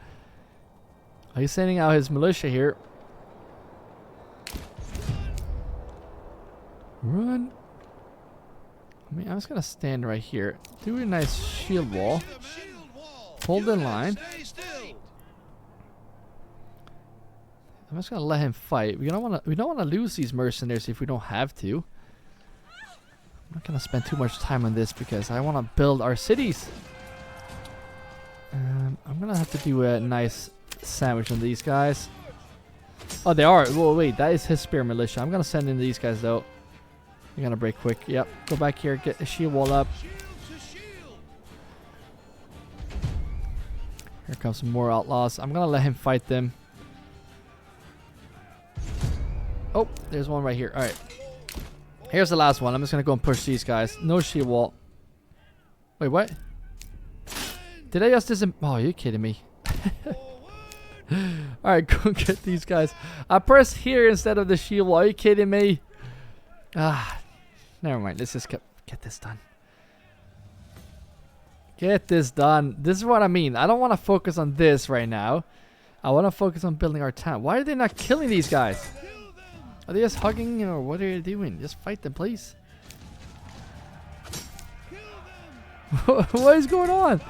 A: He's sending out his militia here. Run. I mean, I'm just gonna stand right here. Do a nice shield wall. Hold in line. I'm just gonna let him fight. We don't wanna lose these mercenaries if we don't have to. I'm not gonna spend too much time on this because I wanna build our cities. I'm gonna have to do a nice sandwich on these guys. Oh, they are. Well, wait, that is his spear militia. I'm gonna send in these guys though. You're gonna break quick. Yep. Go back here. Get a shield wall up. Here comes some more outlaws. I'm gonna let him fight them. Oh, there's one right here. All right. Here's the last one. I'm just gonna go and push these guys. No shield wall. Wait, what? Did I just Oh, you're kidding me. Alright, go get these guys. I pressed here instead of the shield wall. Are you kidding me? Ah, never mind. Let's just get this done. Get this done. This is what I mean. I don't want to focus on this right now. I want to focus on building our town. Why are they not killing these guys? Are they just hugging or what are they doing? Just fight them, please. What is going on?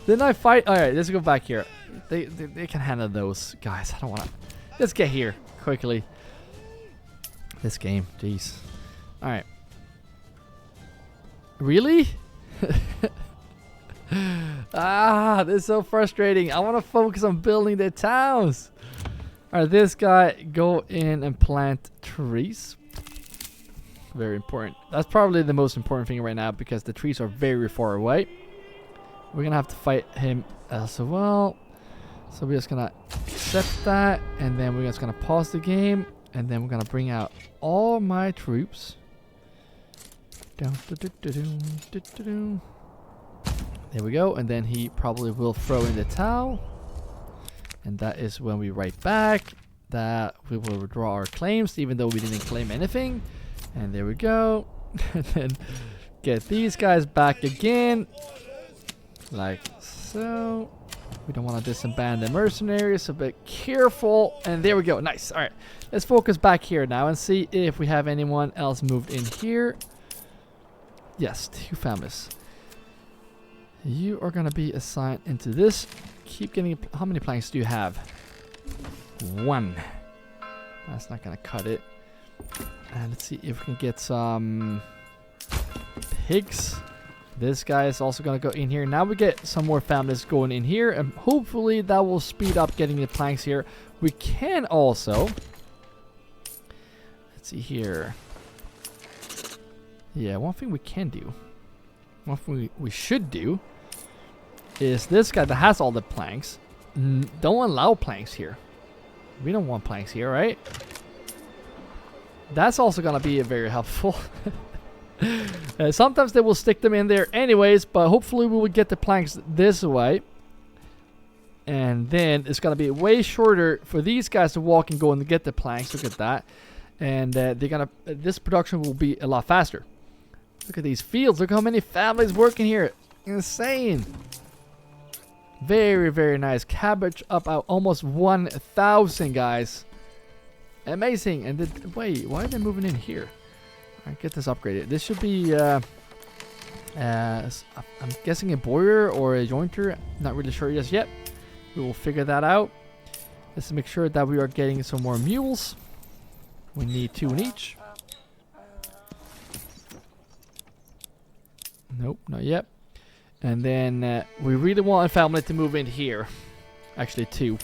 A: Didn't I fight? Alright, let's go back here. They can handle those guys. I don't want to. Let's get here quickly. This game, jeez. All right. Really? Ah, this is so frustrating. I want to focus on building the towns. All right, this guy, go in and plant trees. Very important. That's probably the most important thing right now because the trees are very far away. We're gonna have to fight him as well. So we're just gonna accept that, and then we're just gonna pause the game, and then we're gonna bring out all my troops. There we go, and then he probably will throw in the towel, and that is when we write back that we will withdraw our claims, even though we didn't claim anything. And there we go, and then get these guys back again, like so. We don't want to disband the mercenaries, so be careful. And there we go. Nice. All right. Let's focus back here now and see if we have anyone else moved in here. Yes, 2 families. You are going to be assigned into this. Keep getting... How many planks do you have? 1. That's not going to cut it. And let's see if we can get some pigs. This guy is also going to go in here. Now we get some more families going in here. And hopefully that will speed up getting the planks here. We can also... Let's see here. Yeah, one thing we can do. One thing we should do. Is this guy that has all the planks. Don't allow planks here. We don't want planks here, right? That's also going to be very helpful. Sometimes they will stick them in there anyways, but hopefully we will get the planks this way. And then it's going to be way shorter for these guys to walk and go and get the planks. Look at that. And they're gonna this production will be a lot faster. Look at these fields. Look how many families working here. Insane. Very, very nice. Cabbage up at almost 1,000, guys. Amazing. And wait, why are they moving in here? Alright, get this upgraded. This should be, I'm guessing a boiler or a jointer. Not really sure just yet. We will figure that out. Let's make sure that we are getting some more mules. We need 2 in each. Nope, not yet. And then we really want a family to move in here. Actually 2.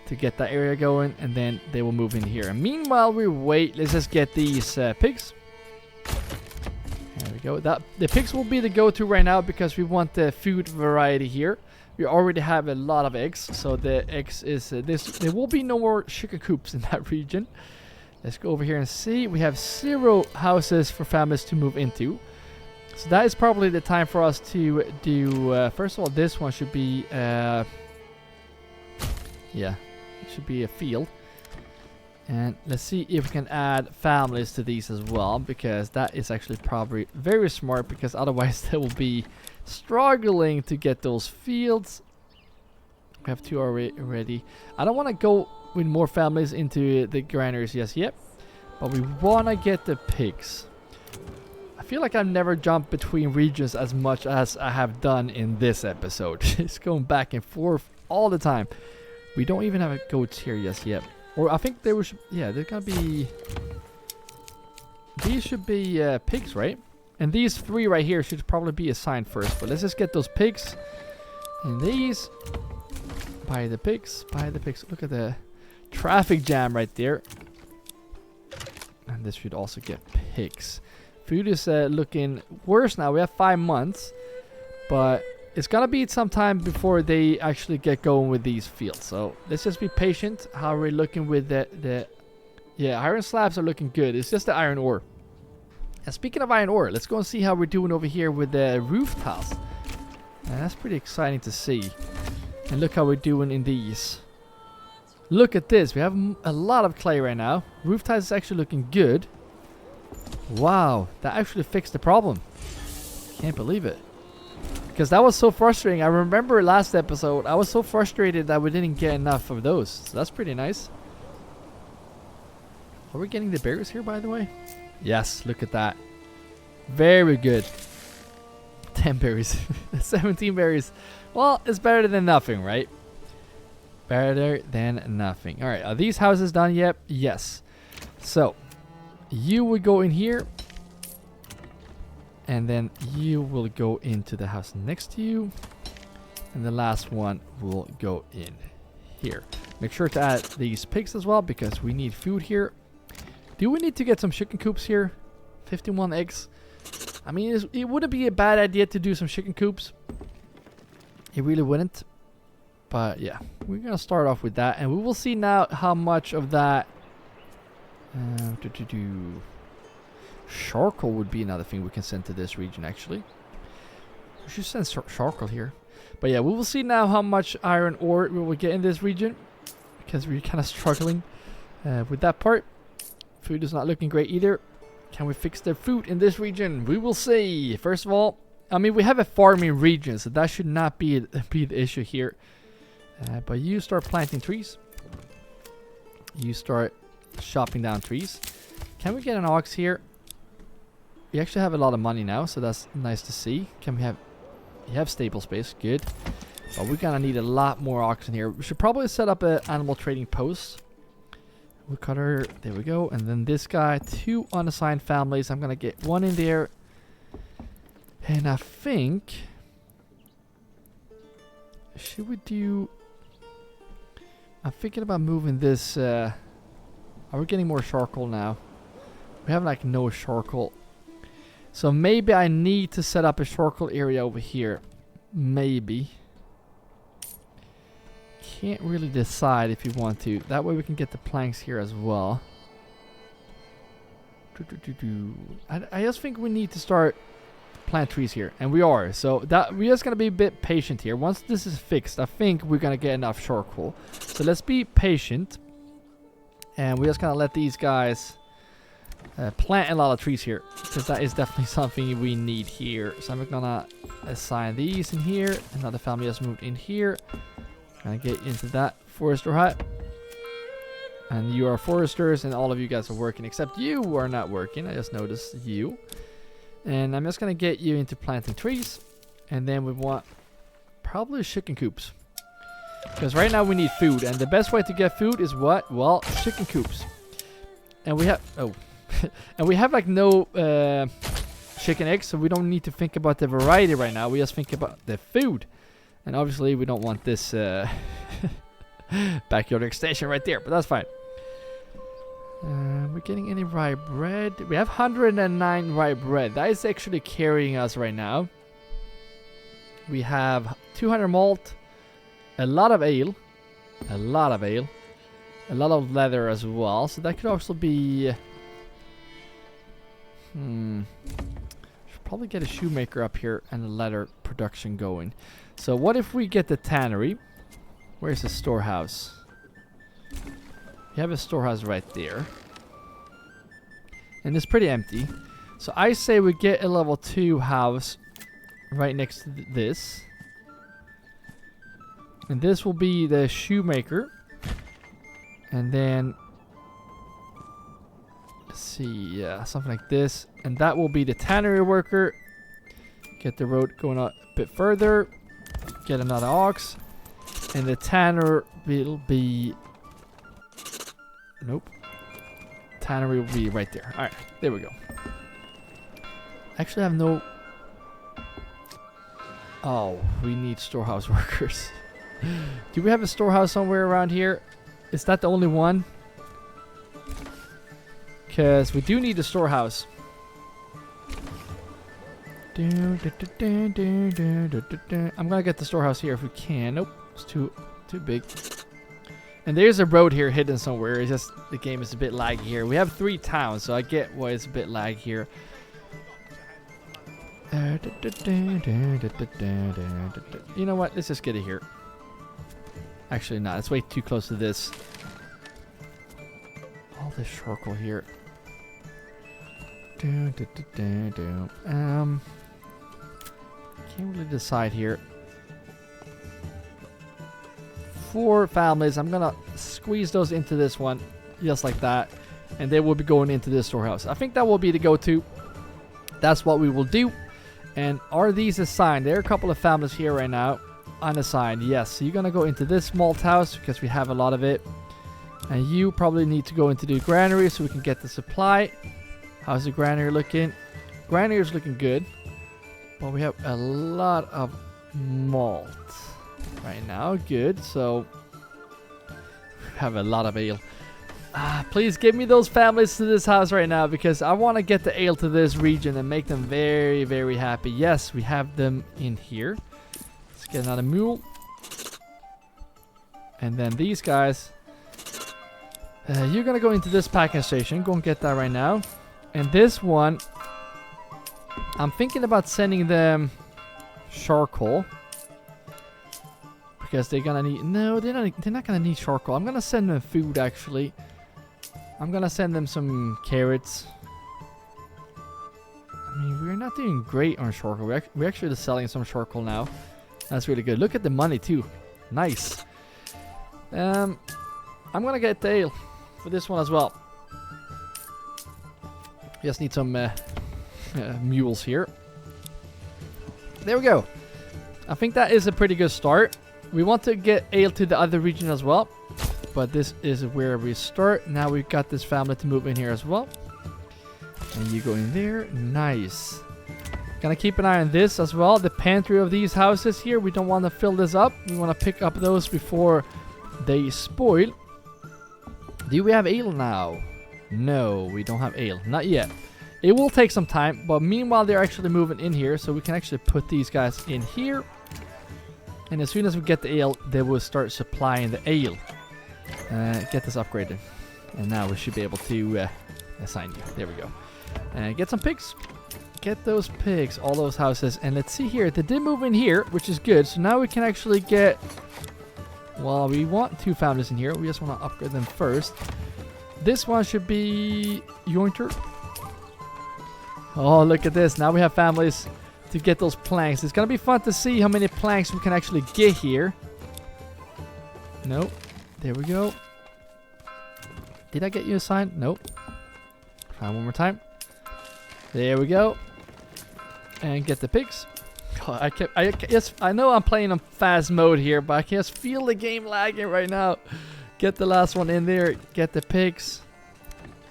A: To get that area going. And then they will move in here. And meanwhile we wait. Let's just get these pigs. There we go. The pigs will be the go-to right now because we want the food variety here. We already have a lot of eggs, so the eggs is there will be no more chicken coops in that region. Let's go over here and see. We have 0 houses for families to move into, so that is probably the time for us to do. First of all, this one should be yeah, it should be a field. And let's see if we can add families to these as well, because that is actually probably very smart, because otherwise they will be struggling to get those fields. We have 2 already. I don't want to go with more families into the granaries just yet, but we want to get the pigs. I feel like I've never jumped between regions as much as I have done in this episode. It's going back and forth all the time. We don't even have goats here just yet. Or I think they were, yeah, they're gonna be, these should be pigs, right? And these 3 right here should probably be assigned first. But let's just get those pigs. And these, buy the pigs, buy the pigs. Look at the Traffic jam right there. And this should also get pigs. Food is looking worse now. We have 5 months. But it's gonna be some time before they actually get going with these fields. So let's just be patient. How we're looking with the yeah, iron slabs are looking good. It's just the iron ore. And speaking of iron ore, let's go and see how we're doing over here with the roof tiles. And that's pretty exciting to see. And look how we're doing in these. Look at this. We have a lot of clay right now. Roof tiles is actually looking good. Wow, that actually fixed the problem. Can't believe it. Because that was so frustrating. I remember last episode, I was so frustrated that we didn't get enough of those. So that's pretty nice. Are we getting the berries here, by the way? Yes, look at that. Very good. 10 berries. 17 berries. Well, it's better than nothing, right? Better than nothing. Alright, are these houses done yet? Yes. So, you would go in here. And then you will go into the house next to you. And the last one will go in here. Make sure to add these pigs as well, because we need food here. Do we need to get some chicken coops here? 51 eggs. I mean, it wouldn't be a bad idea to do some chicken coops. It really wouldn't. But yeah, we're going to start off with that. And we will see now how much of that... Charcoal would be another thing we can send to this region, actually. We should send charcoal here. But yeah, we will see now how much iron ore we will get in this region. Because we're kind of struggling with that part. Food is not looking great either. Can we fix the food in this region? We will see. First of all, I mean, we have a farming region, so that should not be the issue here. But you start planting trees. You start chopping down trees. Can we get an ox here? We actually have a lot of money now, so that's nice to see. Can we have... You have stable space. Good. But we're gonna need a lot more oxen here. We should probably set up an animal trading post. Woodcutter. There we go. And then this guy. 2 unassigned families. I'm gonna get 1 in there. And I think... Should we do... I'm thinking about moving this... Are we getting more charcoal now? We have like no charcoal. So maybe I need to set up a charcoal area over here. Maybe. Can't really decide if you want to. That way we can get the planks here as well. I just think we need to start plant trees here. And we are. So that we're just going to be a bit patient here. Once this is fixed, I think we're going to get enough charcoal. So let's be patient. And we're just going to let these guys... plant a lot of trees here, because that is definitely something we need here. So I'm gonna assign these in here. Another family has moved in here. Gonna get into that forester hut. And you are foresters, and all of you guys are working, except you are not working. I just noticed you. And I'm just gonna get you into planting trees. And then we want probably chicken coops, because right now we need food, and the best way to get food is what? Well, chicken coops. And we have... Oh. And we have like no chicken eggs, so we don't need to think about the variety right now. We just think about the food. And obviously we don't want this backyard extension right there, but that's fine. We're getting any rye bread? We have 109 rye bread. That is actually carrying us right now. We have 200 malt, a lot of ale, a lot of ale, a lot of leather as well. So that could also be... Should probably get a shoemaker up here and a leather production going. So what if we get the tannery? Where's the storehouse? We have a storehouse right there. And it's pretty empty. So I say we get a level 2 house right next to this. And this will be the shoemaker. And then... see, yeah, something like this, and that will be the tannery worker. Get the road going a bit further, get another ox, and the tanner will be... Nope. Tannery will be right there. Alright, there we go. Actually, I have no... Oh, we need storehouse workers. Do we have a storehouse somewhere around here? Is that the only one? Because we do need a storehouse. I'm gonna get the storehouse here if we can. Nope, it's too big. And there's a road here hidden somewhere. It's just the game is a bit laggy here. We have 3 towns, so I get why it's a bit lag here. You know what? Let's just get it here. Actually, not. It's way too close to this. All this charcoal here. Can't really decide here. 4 families. I'm gonna squeeze those into this one, just like that, and they will be going into this storehouse. I think that will be the go-to. That's what we will do. And are these assigned? There are a couple of families here right now. Unassigned, yes. So you're gonna go into this malt house because we have a lot of it, and you probably need to go into the granary so we can get the supply. How's the granary looking? Granary is looking good, but we have a lot of malt right now. Good. So we have a lot of ale. Please give me those families to this house right now, because I want to get the ale to this region and make them very, very happy. Yes, we have them in here. Let's get another mule. And then these guys. You're going to go into this packing station. Go and get that right now. And this one, I'm thinking about sending them charcoal. Because they're going to need... No, they're not going to need charcoal. I'm going to send them food, actually. I'm going to send them some carrots. I mean, we're not doing great on charcoal. We're actually selling some charcoal now. That's really good. Look at the money, too. Nice. I'm going to get the ale for this one as well. Just need some mules here. There we go. I think that is a pretty good start. We want to get ale to the other region as well, but this is where we start. Now we've got this family to move in here as well. And you go in there. Nice. Gonna keep an eye on this as well. The pantry of these houses here. We don't want to fill this up. We want to pick up those before they spoil. Do we have ale now? No, we don't have ale. Not yet. It will take some time, but meanwhile they're actually moving in here, so we can actually put these guys in here. And as soon as we get the ale, they will start supplying the ale. Get this upgraded. And now we should be able to assign you. There we go. And get some pigs. Get those pigs, all those houses. And let's see here. They did move in here, which is good. So now we can actually get... Well, we want 2 families in here. We just want to upgrade them first. This one should be Yointer. Oh, look at this. Now we have families to get those planks. It's going to be fun to see how many planks we can actually get here. Nope. There we go. Did I get you assigned? Nope. Try one more time. There we go. And get the pigs. Oh, I know I'm playing on fast mode here, but I can just feel the game lagging right now. Get the last one in there. Get the pigs.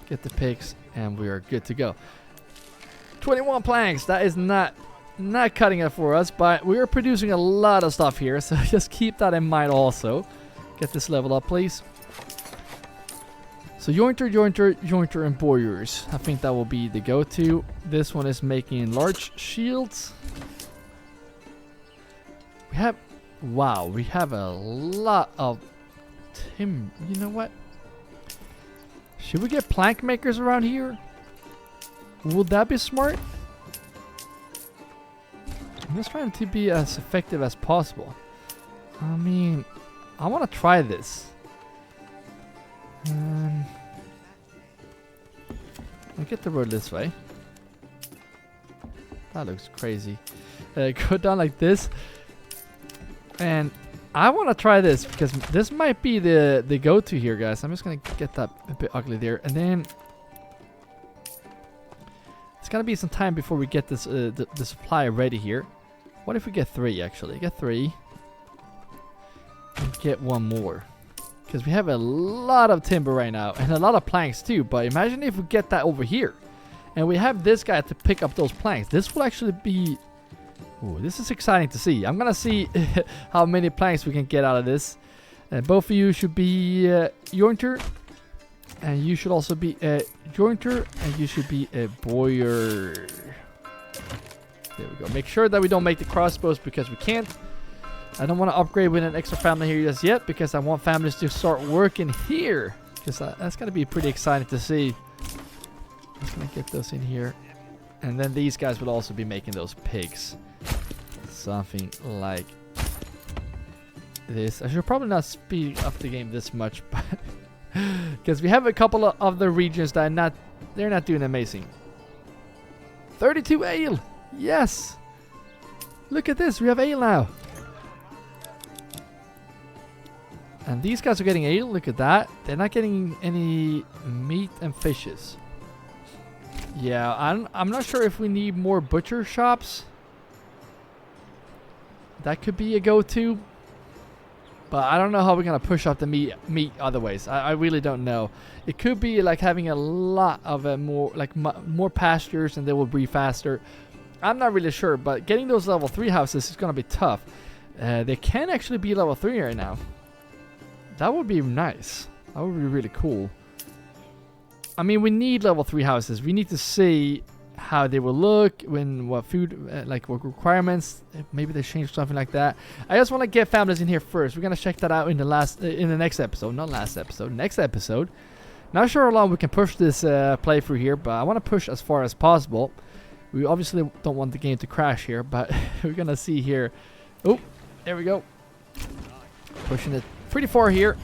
A: Get the pigs. And we are good to go. 21 planks. That is not cutting it for us, but we are producing a lot of stuff here. So just keep that in mind also. Get this level up, please. So Yointer, and Boyers. I think that will be the go-to. This one is making large shields. We have... Wow, we have a lot of... You know what? Should we get plank makers around here? Would that be smart? I'm just trying to be as effective as possible. I mean, I want to try this. I'll get the road this way. That looks crazy. Go down like this. And I want to try this because this might be the go-to here, guys. I'm just going to get that a bit ugly there. And then it's going to be some time before we get this the supply ready here. What if we get 3 actually? Get 3. And get 1 more. Because we have a lot of timber right now. And a lot of planks too. But imagine if we get that over here. And we have this guy to pick up those planks. This will actually be... Ooh, this is exciting to see. I'm going to see how many planks we can get out of this. Both of you should be jointer. And you should also be a jointer. And you should be a boyer. There we go. Make sure that we don't make the crossbows because we can't. I don't want to upgrade with an extra family here just yet because I want families to start working here. Because that's going to be pretty exciting to see. I'm just going to get those in here. And then these guys will also be making those pigs. Something like this. I should probably not speed up the game this much, but because we have a couple of other regions that are they're not doing amazing. 32 ale. Yes. Look at this. We have ale now. And these guys are getting ale. Look at that. They're not getting any meat and fishes. Yeah, I'm not sure if we need more butcher shops. That could be a go-to. But I don't know how we're going to push up the meat otherwise. I really don't know. It could be like having a lot of more pastures and they will breed faster. I'm not really sure, but getting those level 3 houses is going to be tough. They can actually be level 3 right now. That would be nice. That would be really cool. I mean, we need level 3 houses. We need to see how they will look, what food, like what requirements. Maybe they change something like that. I just want to get families in here first. We're gonna check that out in the next episode, not last episode, next episode. Not sure how long we can push this playthrough here, but I want to push as far as possible. We obviously don't want the game to crash here, but we're gonna see here. Oh, there we go. Pushing it pretty far here.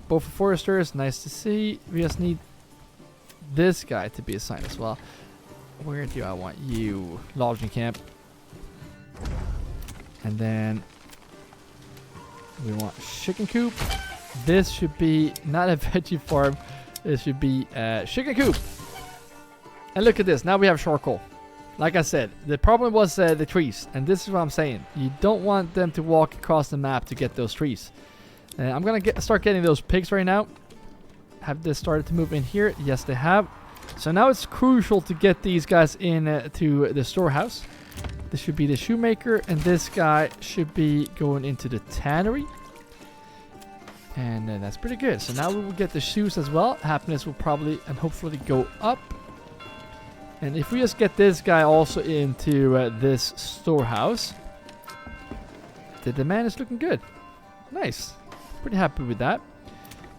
A: Both for foresters, nice to see. We just need this guy to be assigned as well. Where do I want you? Lodging camp. And then we want chicken coop. This should be not a veggie farm. It should be a chicken coop. And look at this. Now we have charcoal. Like I said, the problem was the trees. And this is what I'm saying. You don't want them to walk across the map to get those trees. I'm going to start getting those pigs right now. Have they started to move in here? Yes, they have. So now it's crucial to get these guys in to the storehouse. This should be the shoemaker. And this guy should be going into the tannery. And that's pretty good. So now we will get the shoes as well. Happiness will probably and hopefully go up. And if we just get this guy also into this storehouse. The demand is looking good. Nice. Pretty happy with that.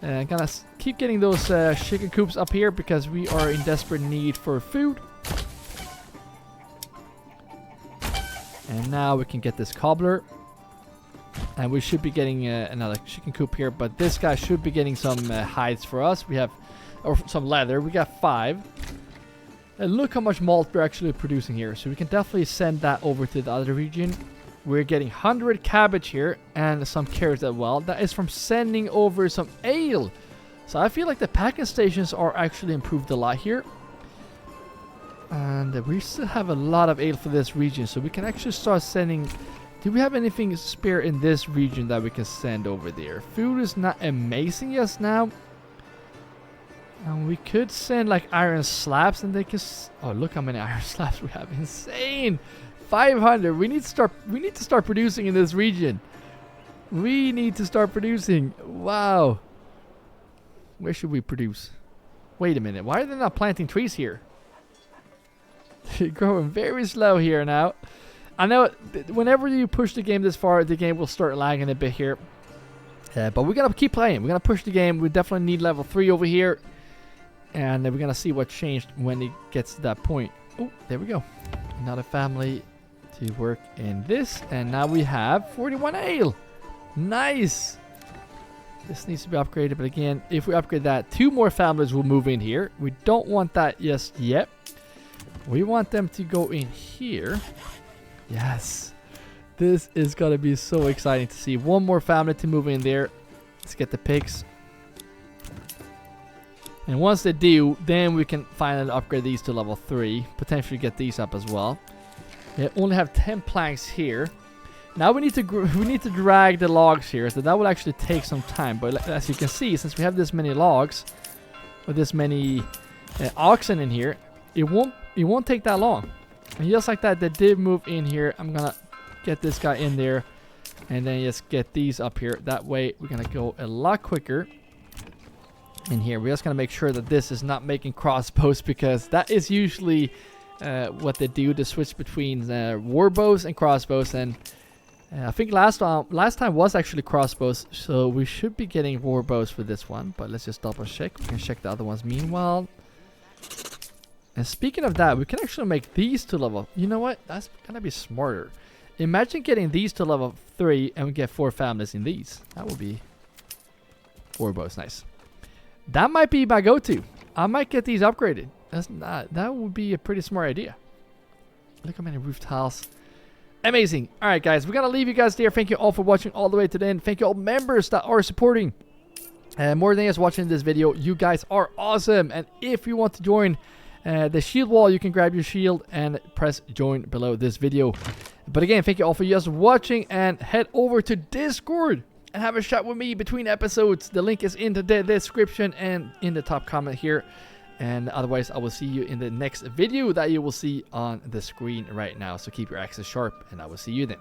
A: And gonna keep getting those chicken coops up here because we are in desperate need for food. And now we can get this cobbler. And we should be getting another chicken coop here. But this guy should be getting some hides for us. We have, or some leather. We got 5. And look how much malt we're actually producing here. So we can definitely send that over to the other region. We're getting 100 cabbage here and some carrots as well. That is from sending over some ale. So I feel like the packing stations are actually improved a lot here. And we still have a lot of ale for this region. So we can actually start sending... Do we have anything spare in this region that we can send over there? Food is not amazing just now. And we could send like iron slabs and they can... Oh, look how many iron slabs we have. Insane! 500. We need to start producing in this region. We need to start producing. Wow. Where should we produce? Wait a minute. Why are they not planting trees here? They're growing very slow here now. I know whenever you push the game this far, the game will start lagging a bit here. But we're going to keep playing. We're going to push the game. We definitely need level 3 over here. And we're going to see what changed when it gets to that point. Oh, there we go. Another family to work in this. And now we have 41 ale. Nice. This needs to be upgraded. But again, if we upgrade that, 2 more families will move in here. We don't want that just yet. We want them to go in here. Yes. This is going to be so exciting to see. 1 more family to move in there. Let's get the pigs. And once they do, then we can finally upgrade these to level 3. Potentially get these up as well. We only have 10 planks here. Now we need to drag the logs here, so that will actually take some time. But as you can see, since we have this many logs, or this many oxen in here, it won't take that long. And just like that, they did move in here. I'm gonna get this guy in there. And then just get these up here. That way we're gonna go a lot quicker. In here, we're just gonna make sure that this is not making crossbows, because that is usually what they do, to switch between war bows and crossbows. And I think last time was actually crossbows, so we should be getting war bows for this one. But let's just double check. We can check the other ones meanwhile. And speaking of that, we can actually make these to level. You know what? That's gonna be smarter. Imagine getting these to level 3 and we get 4 families in these. That would be war bows. Nice. That might be my go-to. I might get these upgraded. That would be a pretty smart idea. Look how many roof tiles. Amazing. All right, guys. We're going to leave you guys there. Thank you all for watching all the way to the end. Thank you all members that are supporting. More than just watching this video. You guys are awesome. And if you want to join the shield wall, you can grab your shield and press join below this video. But again, thank you all for just watching, and head over to Discord and have a chat with me between episodes. The link is in the description and in the top comment here. And otherwise, I will see you in the next video that you will see on the screen right now. So keep your axes sharp, and I will see you then.